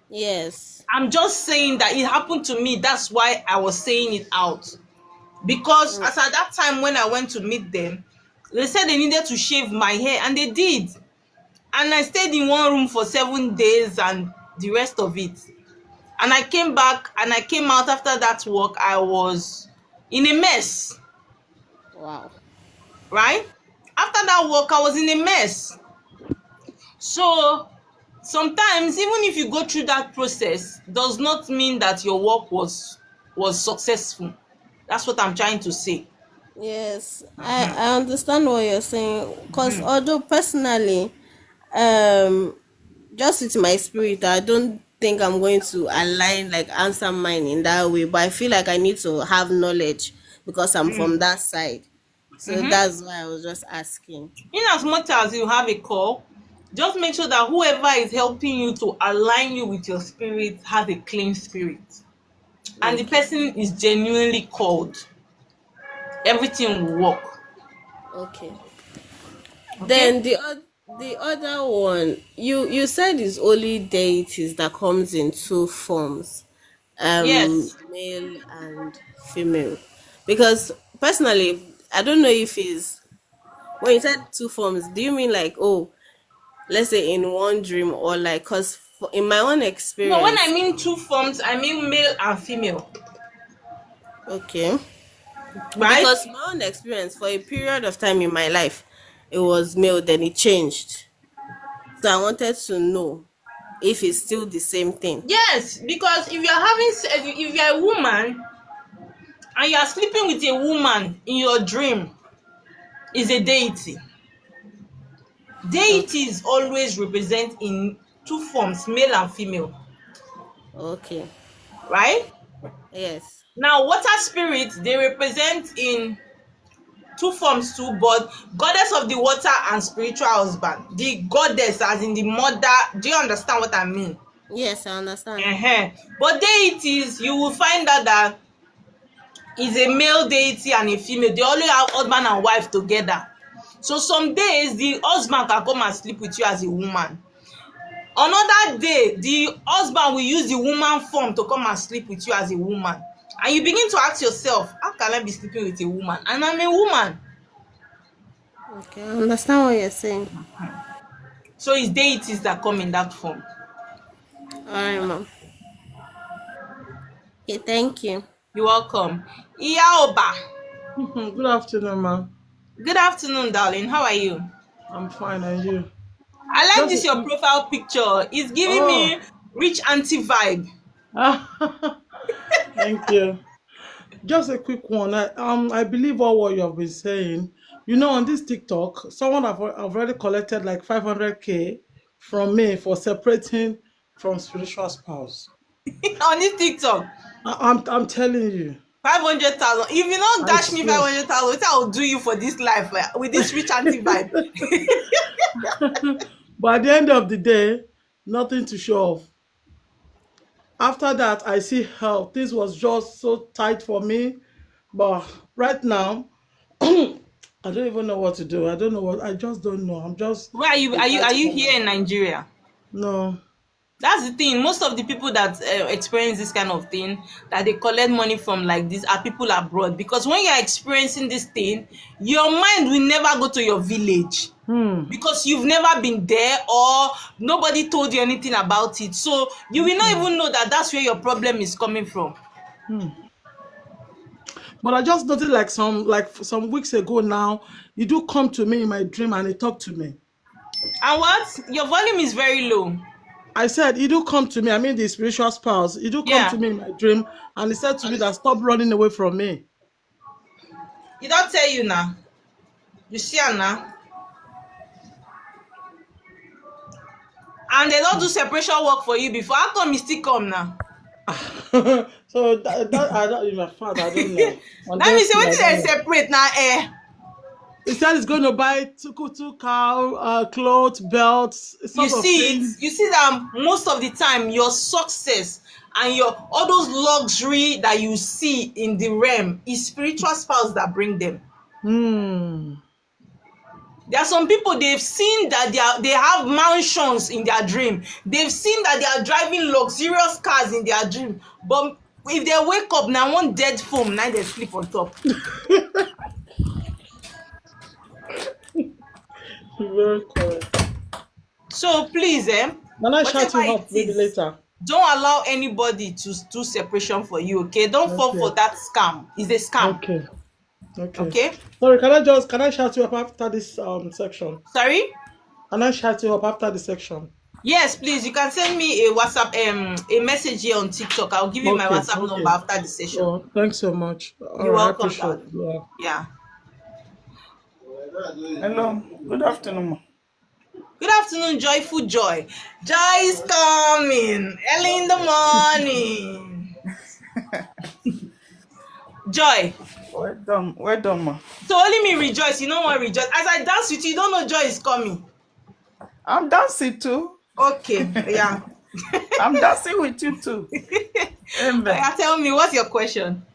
Yes. I'm just saying that it happened to me. That's why I was saying it out. Because Mm. as at that time when I went to meet them, they said they needed to shave my hair and they did. And I stayed in one room for 7 days and the rest of it. And I came back and I came out after that work. I was in a mess, Wow. right? After that work, I was in a mess. So sometimes even if you go through that process, does not mean that your work was successful. That's what I'm trying to say. Yes, Mhm, I understand what you're saying. Because mhm, although personally, um, just with my spirit, I don't think I'm going to align like answer mine in that way. But I feel like I need to have knowledge because I'm from mhm, that side. So mhm. that's why I was just asking. In as much as you have a call, just make sure that whoever is helping you to align you with your spirit has a clean spirit and the Okay. person is genuinely called. Everything will work. Okay. Okay. Then The other one, you said is only deities that comes in two forms, Yes. male and female. Because personally, I don't know if it's when you said two forms, do you mean like, oh, let's say in one dream, or like, because in my own No, when I experience, mean two forms, I mean male and female, okay, right? because my own experience for a period of time in my life, it was male, then it changed. So I wanted to know if it's still the same thing. Yes, because if you're a woman and you are sleeping with a woman in your dream, is a deity. Okay. Deities always represent in two forms, male and female, Okay. right? Yes. Now, water spirits, they represent in two forms too, but goddess of the water and spiritual husband. The goddess, as in the mother. Do you understand what I mean? Yes, I understand. But deities, you will find out that is a male deity and a female. They only have husband and wife together. So some days the husband can come and sleep with you as a woman. Another day, the husband will use the woman form to come and sleep with you as a woman. And you begin to ask yourself, how can I be sleeping with a woman? And I'm a woman. Okay, I understand what you're saying. So it's deities that come in that form. All right, mom. Okay, thank you. You're welcome. Iyaoba. Good afternoon, ma. Good afternoon, darling. How are you? I'm fine, and you? I like Just a this your quick. profile picture. It's giving Oh, me rich auntie vibe. thank you. Just a quick one. I believe all what you have been saying. On this TikTok, someone have already collected like 500K from me for separating from spiritual spouse. On this TikTok. I'm telling you. 500,000. If you don't I dash me swear. 500,000, what I will do you for this life with this rich auntie vibe. But at the end of the day, nothing to show off. After that, I see how this was just so tight for me. But right now, I don't even know what to do. I don't know what. I just don't know. I'm just Where are you? a Are tight you corner. here in Nigeria? No. That's the thing. Most of the people that experience this kind of thing, that they collect money from like this, are people abroad. Because when you're experiencing this thing, your mind will never go to your village. Hmm. Because you've never been there or nobody told you anything about it. So you will not Hmm. even know that that's where your problem is coming from. Hmm. But I just noticed some weeks ago now, you do come to me in my dream and you talk to me. And what? Your volume is very low. I said, you do come to me. I mean, the spiritual spouse. You do come Yeah. to me in my dream, and he said to me that stop running away from me. He don't tell you now. You see am now. And they don't do separation work for you before. How come he still come now? So that I don't, in fact, I don't know. That means say Honestly, I wetin don't dem know. separate na eh. He said he's going to buy two cow, clothes, belts, You sort of see it. thing. You see that most of the time your success and your all those luxury that you see in the realm is spiritual spouse that bring them. Hmm. There are some people they've seen that they have mansions in their dream. They've seen that they are driving luxurious cars in their dream. But if they wake up now one dead foam, now they sleep on top. Very correct. So please, Can I shout whatever you it up maybe is, later? don't allow anybody to do separation for you, okay? Don't fall for Okay. that scam. It's a scam, Okay. Okay. okay? Sorry, can I shout you up after this section? Sorry? Can I shout you up after the section? Yes, please. You can send me a WhatsApp, a message here on TikTok. I'll give you my Okay. WhatsApp number Okay. after the session. Oh, thanks so much. All You're right, I welcome, appreciate it. darling. Yeah. Yeah. Hello, good afternoon, ma. Good afternoon, joyful joy. Joy is coming early in the morning. Joy. Well done, ma. So only me rejoice. You don't want to rejoice. As I dance with you, you don't know joy is coming. I'm dancing too. Okay. Yeah. I'm dancing with you too. Amen. Tell me, what's your question?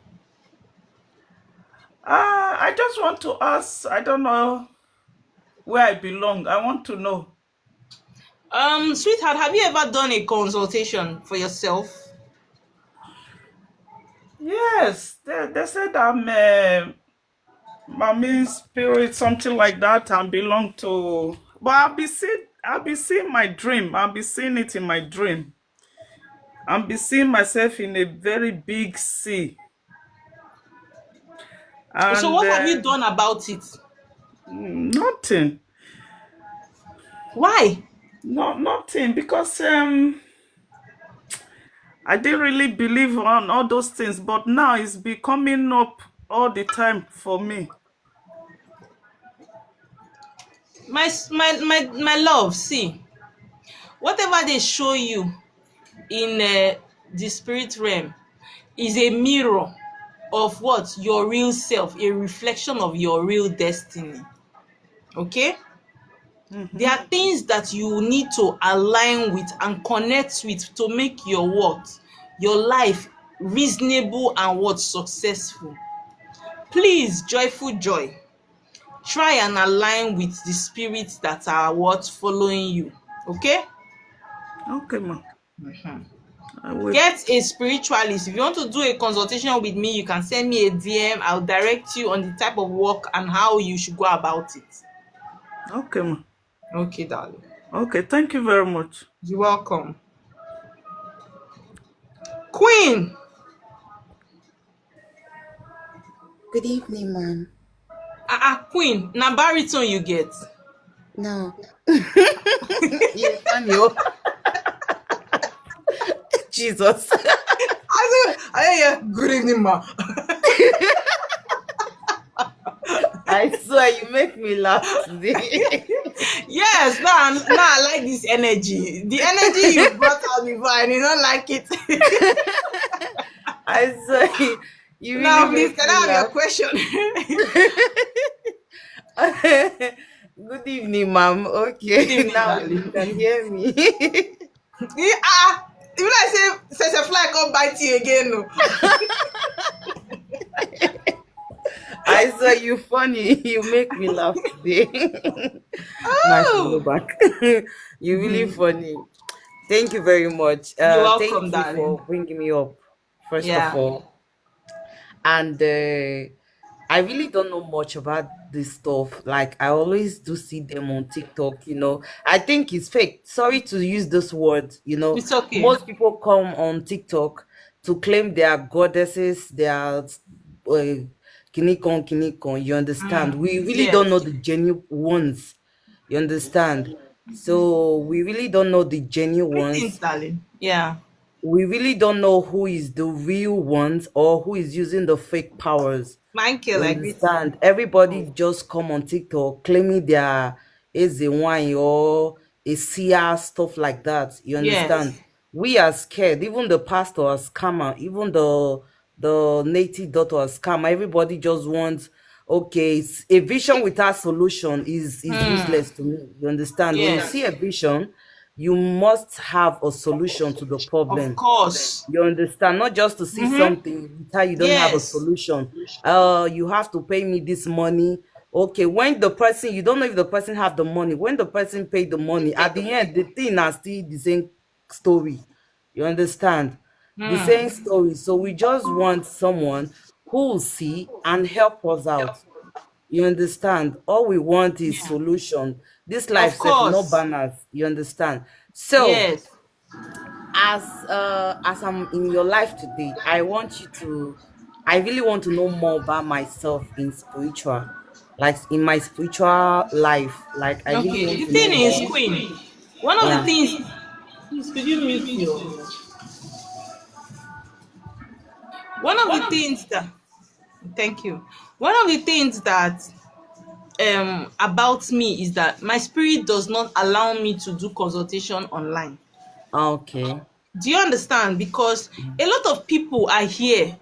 I just want to ask, I don't know where I belong. I want to know. Sweetheart, have you ever done a consultation for yourself? Yes, they said I'm mommy spirit, something like that, and belong to. But I'll be seeing my dream. I'll be seeing it in my dream. I'll be seeing myself in a very big sea, So and what have you done about it? nothing, Why? nothing, because I didn't really believe on all those things, but now it's becoming up all the time for me. My love, see, whatever they show you in the spirit realm is a mirror of what your real self, a reflection of your real destiny. Okay, there Mm-hmm. are things that you need to align with and connect with to make your what, your life reasonable and what, successful. Please, joyful joy, try and align with the spirits that are what, following you. Okay, Okay, ma. I will. get a spiritualist. If you want to do a consultation with me, you can send me a DM. I'll direct you on the type of work and how you should go about it. Okay, ma. Okay, darling. Okay, thank you very much. You're welcome. Queen. Good evening, ma'am. Queen, na baritone you get. No. You're funny, oh. Jesus. I good evening, ma. I swear you make me laugh today. Yes, now I like this energy. The energy you brought out before, I did not like it. I swear you really Now, please, make can me I have your laugh. question? Good evening, ma'am. Okay, Good evening, now you darling. can hear me. Even I say a fly come bite you again. No. I swear you funny. You make me laugh today. My follow Oh, back. You really funny. Thank you very much. you're welcome, Thank you darling. for bringing me up, first of Yeah, all. And I really don't know much about this stuff. Like I always do see them on TikTok, I think it's fake. Sorry to use this word. it's okay. Most people come on TikTok to claim they are goddesses, they are kinikon kinikon. You understand? We really don't know Yes. the genuine ones. You understand? So we really don't know the genuine Greetings, ones. darling. Yeah. We really don't know who is the real ones or who is using the fake powers. You Michael, I greet you. understand? Everybody just come on TikTok claiming they are a wine or a seer, stuff like that. You understand? Yes. We are scared. Even the pastor are scammer. Even the native daughter are scammer. Everybody just wants, okay, a vision without solution is useless to me. You understand? When you see Yes. a vision, you must have a solution to the Of problem. course. You understand? Not just to see something without you don't have a Yes. solution. You have to pay me this money. Okay, when the person, you don't know if the person have the money. When the person paid the money, at the end, the thing are still the same story. You understand? The same story. So we just want someone who will see and help us out. You understand? All we want is Yeah. solution. This Of life self, no course. banners. You understand? So Yes. as I'm in your life today, I really want to know more about myself in spiritual, like in my spiritual life. Like I really Okay. want The to know thing is, more. Queen, one of the Yeah. things, please, could you mute your, one of the things that, thank you. One of the things that about me is that my spirit does not allow me to do consultation online. Okay. Do you understand? Because a lot of people are here.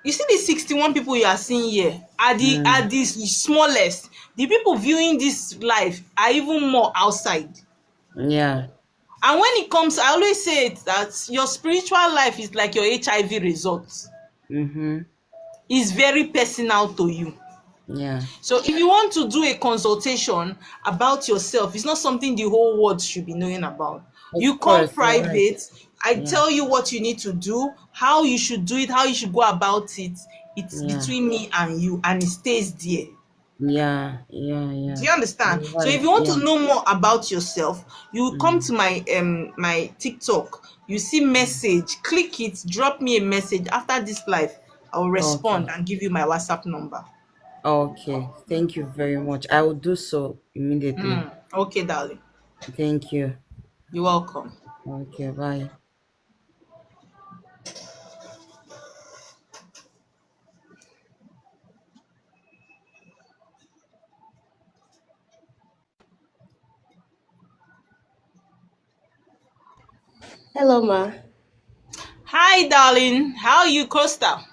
You see these 61 people you are seeing here are Mm, the smallest. The people viewing this life are even more outside. yeah. And when it comes, I always say it that your spiritual life is like your HIV results. Mm-hmm. It's very personal to you. Yeah. So if you want to do a consultation about yourself, it's not something the whole world should be knowing about. Of You come course, you're right. private, I Yeah. tell you what you need to do, how you should do it, how you should go about it. It's Yeah. between me and you, and it stays there. Yeah. Yeah. Yeah. Do you understand? You're So if right. you want Yeah. to know more about yourself, you come Mm. to my TikTok, you see message, click it, drop me a message. After this live, I'll respond Okay. and give you my WhatsApp number. Okay. Thank you very much. I will do so immediately. Okay, darling. Thank you. You're welcome. Okay. Bye. Hello, ma. Hi, darling. How are you, Costa?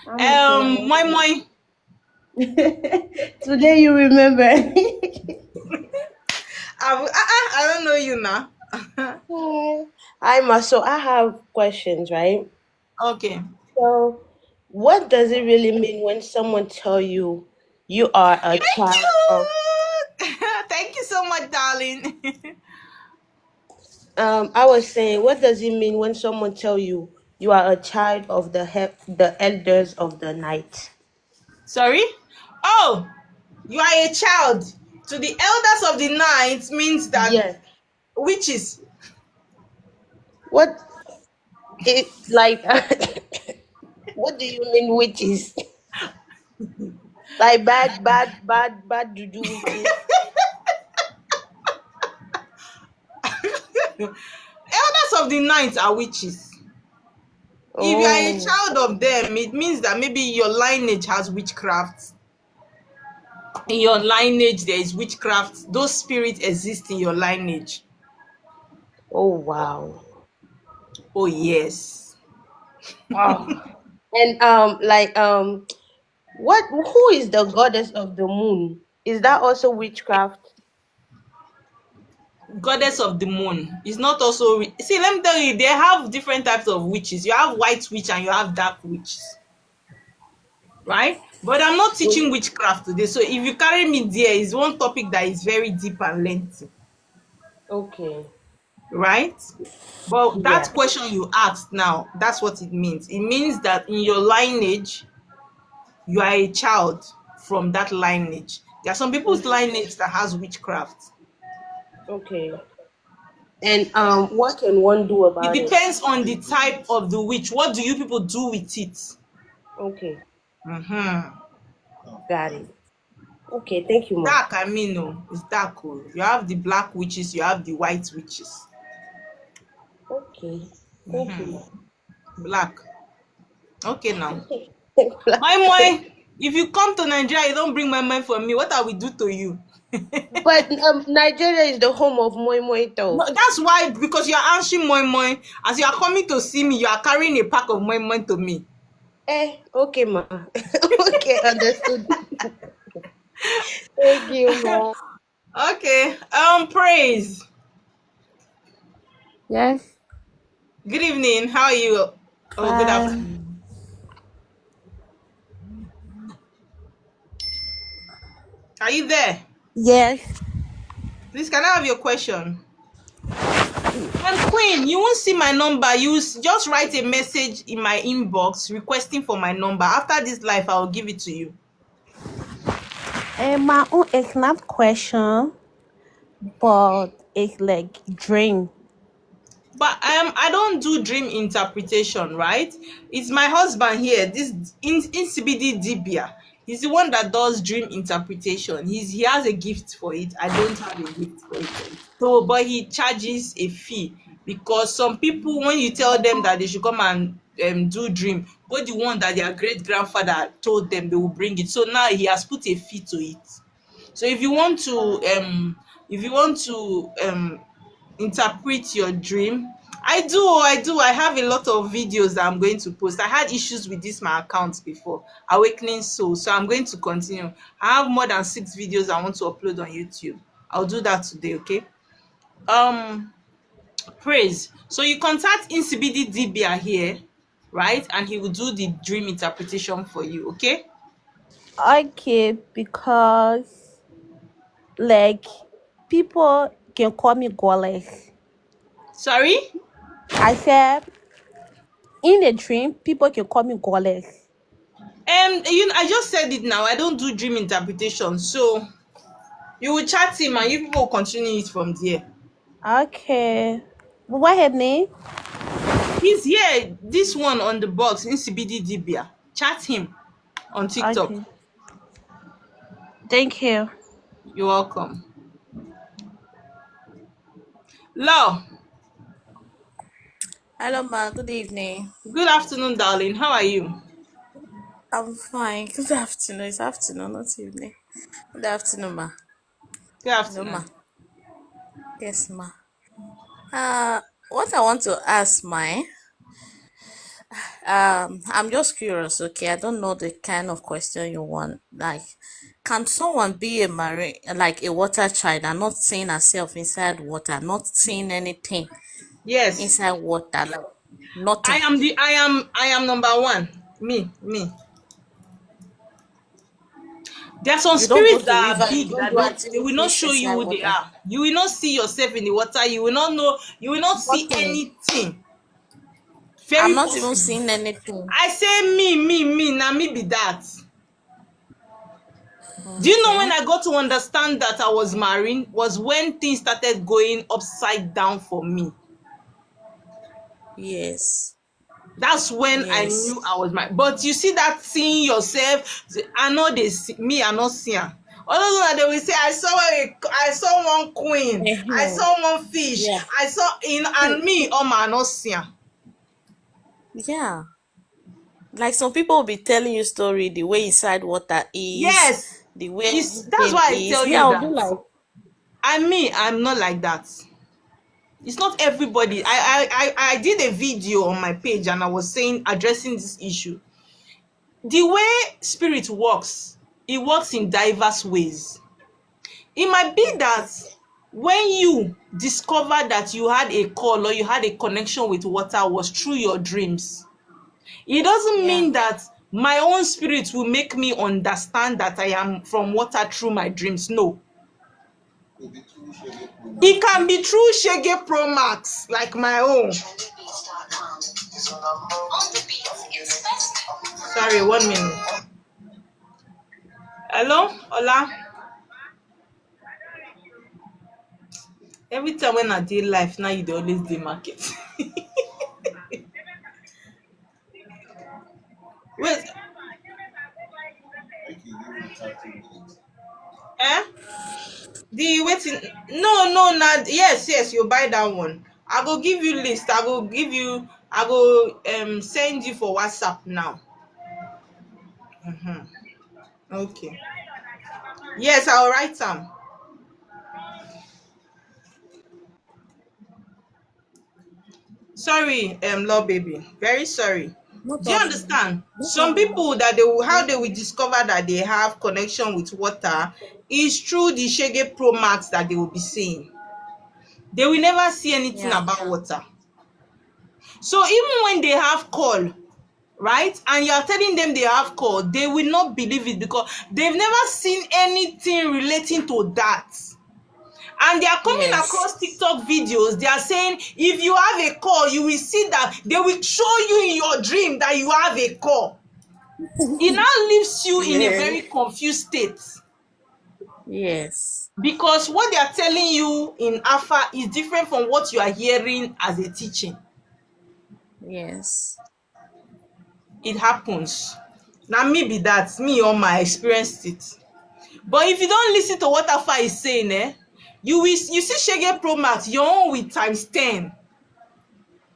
I'm okay. Moi moi. Today you remember. I don't know you now. Hi. Hi, ma. So I have questions, right? Okay. So, what does it really mean when someone tell you you are a Thank child of? you. Thank you so much, darling. I was saying, what does it mean when someone tell you you are a child of the elders of the night? Sorry? Oh, you are a child. To the elders of the night means that Yes. witches. What it like? What do you mean witches? Like bad juju witches? Elders of the night are witches. If you are a Oh, child of them, it means that maybe your lineage has witchcraft. In your lineage, there is witchcraft. Those spirits exist in your lineage. oh wow, Oh, yes. wow. And what? Who is the goddess of the moon? Is that also witchcraft? Goddess of the moon is not also. See, let me tell you, they have different types of witches. You have white witch and you have dark witches, right? But I'm not teaching witchcraft today. So if you carry me there, it's one topic that is very deep and lengthy, Okay. right? But that Yeah. question you asked now, that's what it means. It means that in your lineage, you are a child from that lineage. There are some people's lineage that has witchcraft. Okay. And what can one do It about it? depends on the type of the witch. What do you people do with it? Okay, Mm-hmm. got it. Okay, thank you, ma. Dark, I mean, no, it's dark. Oh. You have the black witches, you have the white witches. Okay, thank you, ma. Black. Okay, now. Black. My moi, if you come to Nigeria, you don't bring my moi for me. What I will do to you? But Nigeria is the home of moi moi No, though. that's why, because you are answering moi moi. As you are coming to see me, you are carrying a pack of moi moi to me. Okay, ma. Okay, understood. Thank you, ma. Okay. Praise. Yes. Good evening. How are you? Oh, good Fine. afternoon. Are you there? Yes. Please, can I have your question? And Queen, you won't see my number. You just write a message in my inbox requesting for my number. After this live, I will give it to you. My own is not question, but it's like dream. But I don't do dream interpretation, right? It's my husband here, this Insibidi Dibia. He's the one that does dream interpretation. He has a gift for it. I don't have a gift for it. So, but he charges a fee because some people, when you tell them that they should come and do dream, but the one that their great grandfather told them, they will bring it. So now he has put a fee to it. So if you want to interpret your dream, I have a lot of videos that I'm going to post. I had issues with this my account before, Awakening Soul, so I'm going to continue. I have more than 6 videos I want to upload on YouTube. I'll do that today. Okay. um Praise, so you contact Insibidi Dibia here, right, and he will do the dream interpretation for you. Okay. Okay, because like people can call me goddess. Sorry. I said in a dream, people can call me goddess. I just said it now. I don't do dream interpretation, so you will chat him and you people will continue it from there. Okay. What her name? He's here. This one on the box in CBD Dibia. Chat him on TikTok. Okay. Thank you. You're welcome. Law. Hello, ma. Good evening. Good afternoon, darling. How are you? I'm fine. Good afternoon. It's afternoon, not evening. Good afternoon, ma. Good Hello, ma. afternoon. Yes, ma. What I want to ask, I'm just curious. Okay, I don't know the kind of question you want. Like, can someone be a marine, like a water child, and not seeing herself inside water, not seeing anything Yes. inside water, like I nothing? am the I am number one. Me. There are some You don't go spirits to that are river. You big don't that do don't they will not activities show you inside who they water. are. You will not see yourself in the water. You will not know, you will not see Nothing. anything. I'm Very not even possible. seeing anything. I say me, now me be that. Do you know when Okay. I got to understand that I was marine was when things started going upside down for me. Yes. That's when I Yes. knew I was marine. But you see that seeing yourself, I know they see me, I not see her. Other than that, they will say, I saw one queen, I Ehen. saw one fish, Yeah. I saw in and me, oh man, I not see her. Yeah. Like some people will be telling you story the way inside water is, Yes, the way that's everything why I is. tell Me, you I'll be that. like, I'm not like that. It's not everybody. I did a video on my page and I was saying addressing this issue. The way spirit works, it works in diverse ways. It might be that okay. when you discover that you had a call or you had a connection with water was through your dreams. It doesn't Yeah. mean that my own spirit will make me understand that I am from water through my dreams. No. It can Okay. be through Shege Pro Max, like my own. Sorry, 1 minute. Hello, Ola. Every time when I dey life, now you dey always dey market. Wait, eh? The waiting. No, na yes, you buy that one. I go give you list. I go send you for WhatsApp now. Mhm. Okay. Yes, I'll write am. Sorry, law baby. Very sorry. No Do you problem. understand? No Some problem. people that how they will discover that they have connection with water is through the Shege Pro Max that they will be seeing. They will never see anything Yeah. about water. So even when they have call, right, and you are telling them they have call, they will not believe it because they've never seen anything relating to that. And they are coming Yes. across TikTok videos. They are saying if you have a call, you will see that they will show you in your dream that you have a call. It now leaves you in a Yeah. very confused state Yes. because what they are telling you in Alpha is different from what you are hearing as a teaching. Yes. It happens. Now me be that, me or my experienced it. But if you don't listen to what Alpha is saying, you see Shege Pro Max, your own with times 10.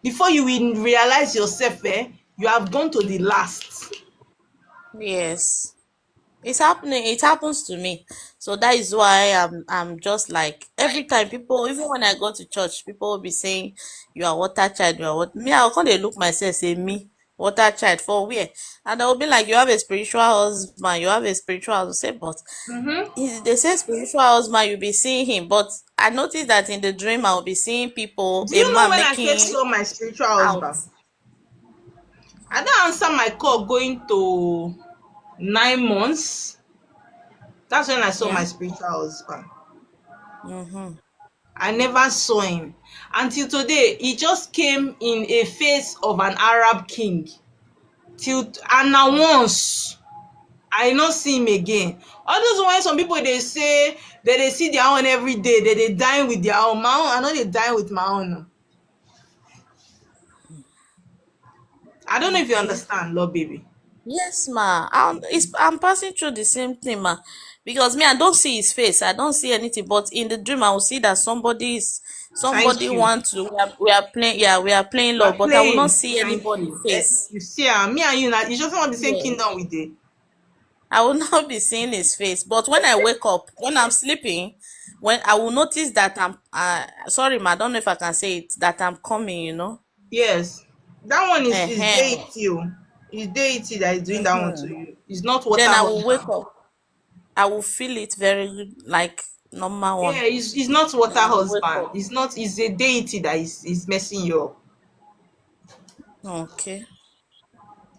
Before you will realize yourself, you have gone to the last. Yes. It's happening. It happens to me. So that is why I'm just like every time people, even when I go to church, people will be saying you are water child, you are what me, I'll come they look myself, say me, water child for where? And they'll be like, you have a spiritual husband, you have a spiritual husband. Say, but Mm-hmm. they say spiritual husband, you'll be seeing him. But I noticed that in the dream I'll be seeing people, Do a you know man when I first making saw my spiritual out. husband? I don't answer my call going to 9 months. That's when I saw my Yeah. spiritual husband. Mm-hmm. I never saw him until today. He just came in a face of an Arab king. Till and now once I no see him again. All those when some people they say that they see their own every day, that they dine with their own. My own, I know they dine with my own. I don't know if you Okay. understand, love baby. Yes, ma. I'm passing through the same thing, ma. Because me, I don't see his face. I don't see anything. But in the dream, I will see that somebody Thank you. want to. We are playing. Yeah, we are playing We're love. But I will not playing. see Thank anybody you. face. You see, me and you now, you just want the same Yeah. kingdom with it. I will not be seeing his face. But when I wake up, when I'm sleeping, when I will notice that I'm. Sorry, ma. I don't know if I can say it. That I'm coming. Yes. That one is Uh-huh. deity. Oh. It's deity that is doing that one to Mm-hmm. you. It's not water Then I will wake husband. up. I will feel it very like normal Yeah, one. it's not water Then I will wake husband. up. It's not, it's a deity that is messing you up. Okay.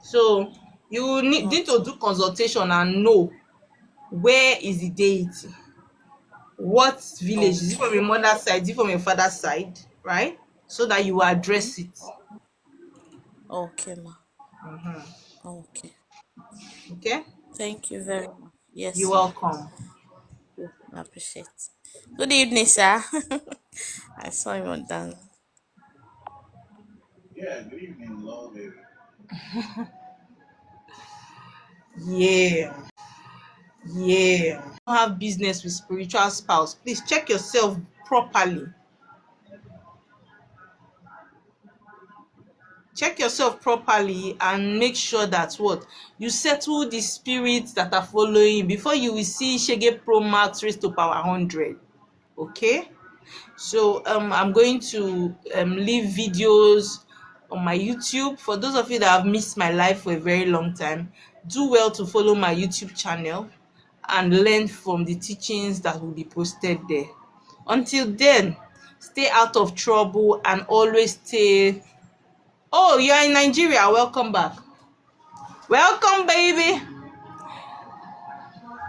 So you need to Okay. do consultation and know where is the deity, what village is it, from Okay. your mother's side, is it from your father's side, right? So that you Mm-hmm. address it. Okay, ma. Mhm. Okay. Okay, Thank you very much. you're Yes, ma. welcome. I appreciate. Good evening, sir. I saw you on down. Yeah, yeah. Don't have business with spiritual spouse. Please check yourself properly. Check yourself properly and make sure that what you settle the spirits that are following before you will see Shege Pro Max raised to power 100. Okay, so I'm going to leave videos on my YouTube. For those of you that have missed my life for a very long time, do well to follow my YouTube channel and learn from the teachings that will be posted there. Until then, stay out of trouble and always stay. Oh, you're in Nigeria. Welcome back. Welcome, baby.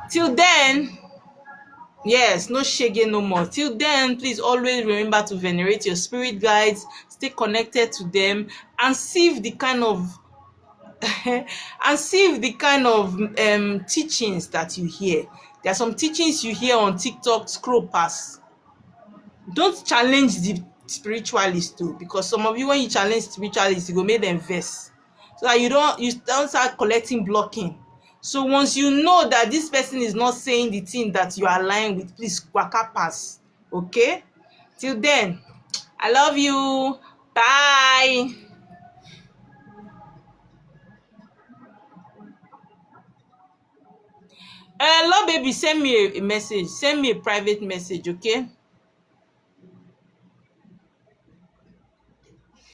Till then, yes, no shege no more. Till then, please always remember to venerate your spirit guides, stay connected to them, and see if the kind of and see if the kind of teachings that you hear. There are some teachings you hear on TikTok, scroll past. Don't challenge the spiritualist too, because some of you, when you challenge spiritualists, you go make them vex, so that you don't start collecting blocking. So once you know that this person is not saying the thing that you are align with, please waka pass. Okay, till then, I love you. Bye. Hello baby, send me a message, send me a private message, okay?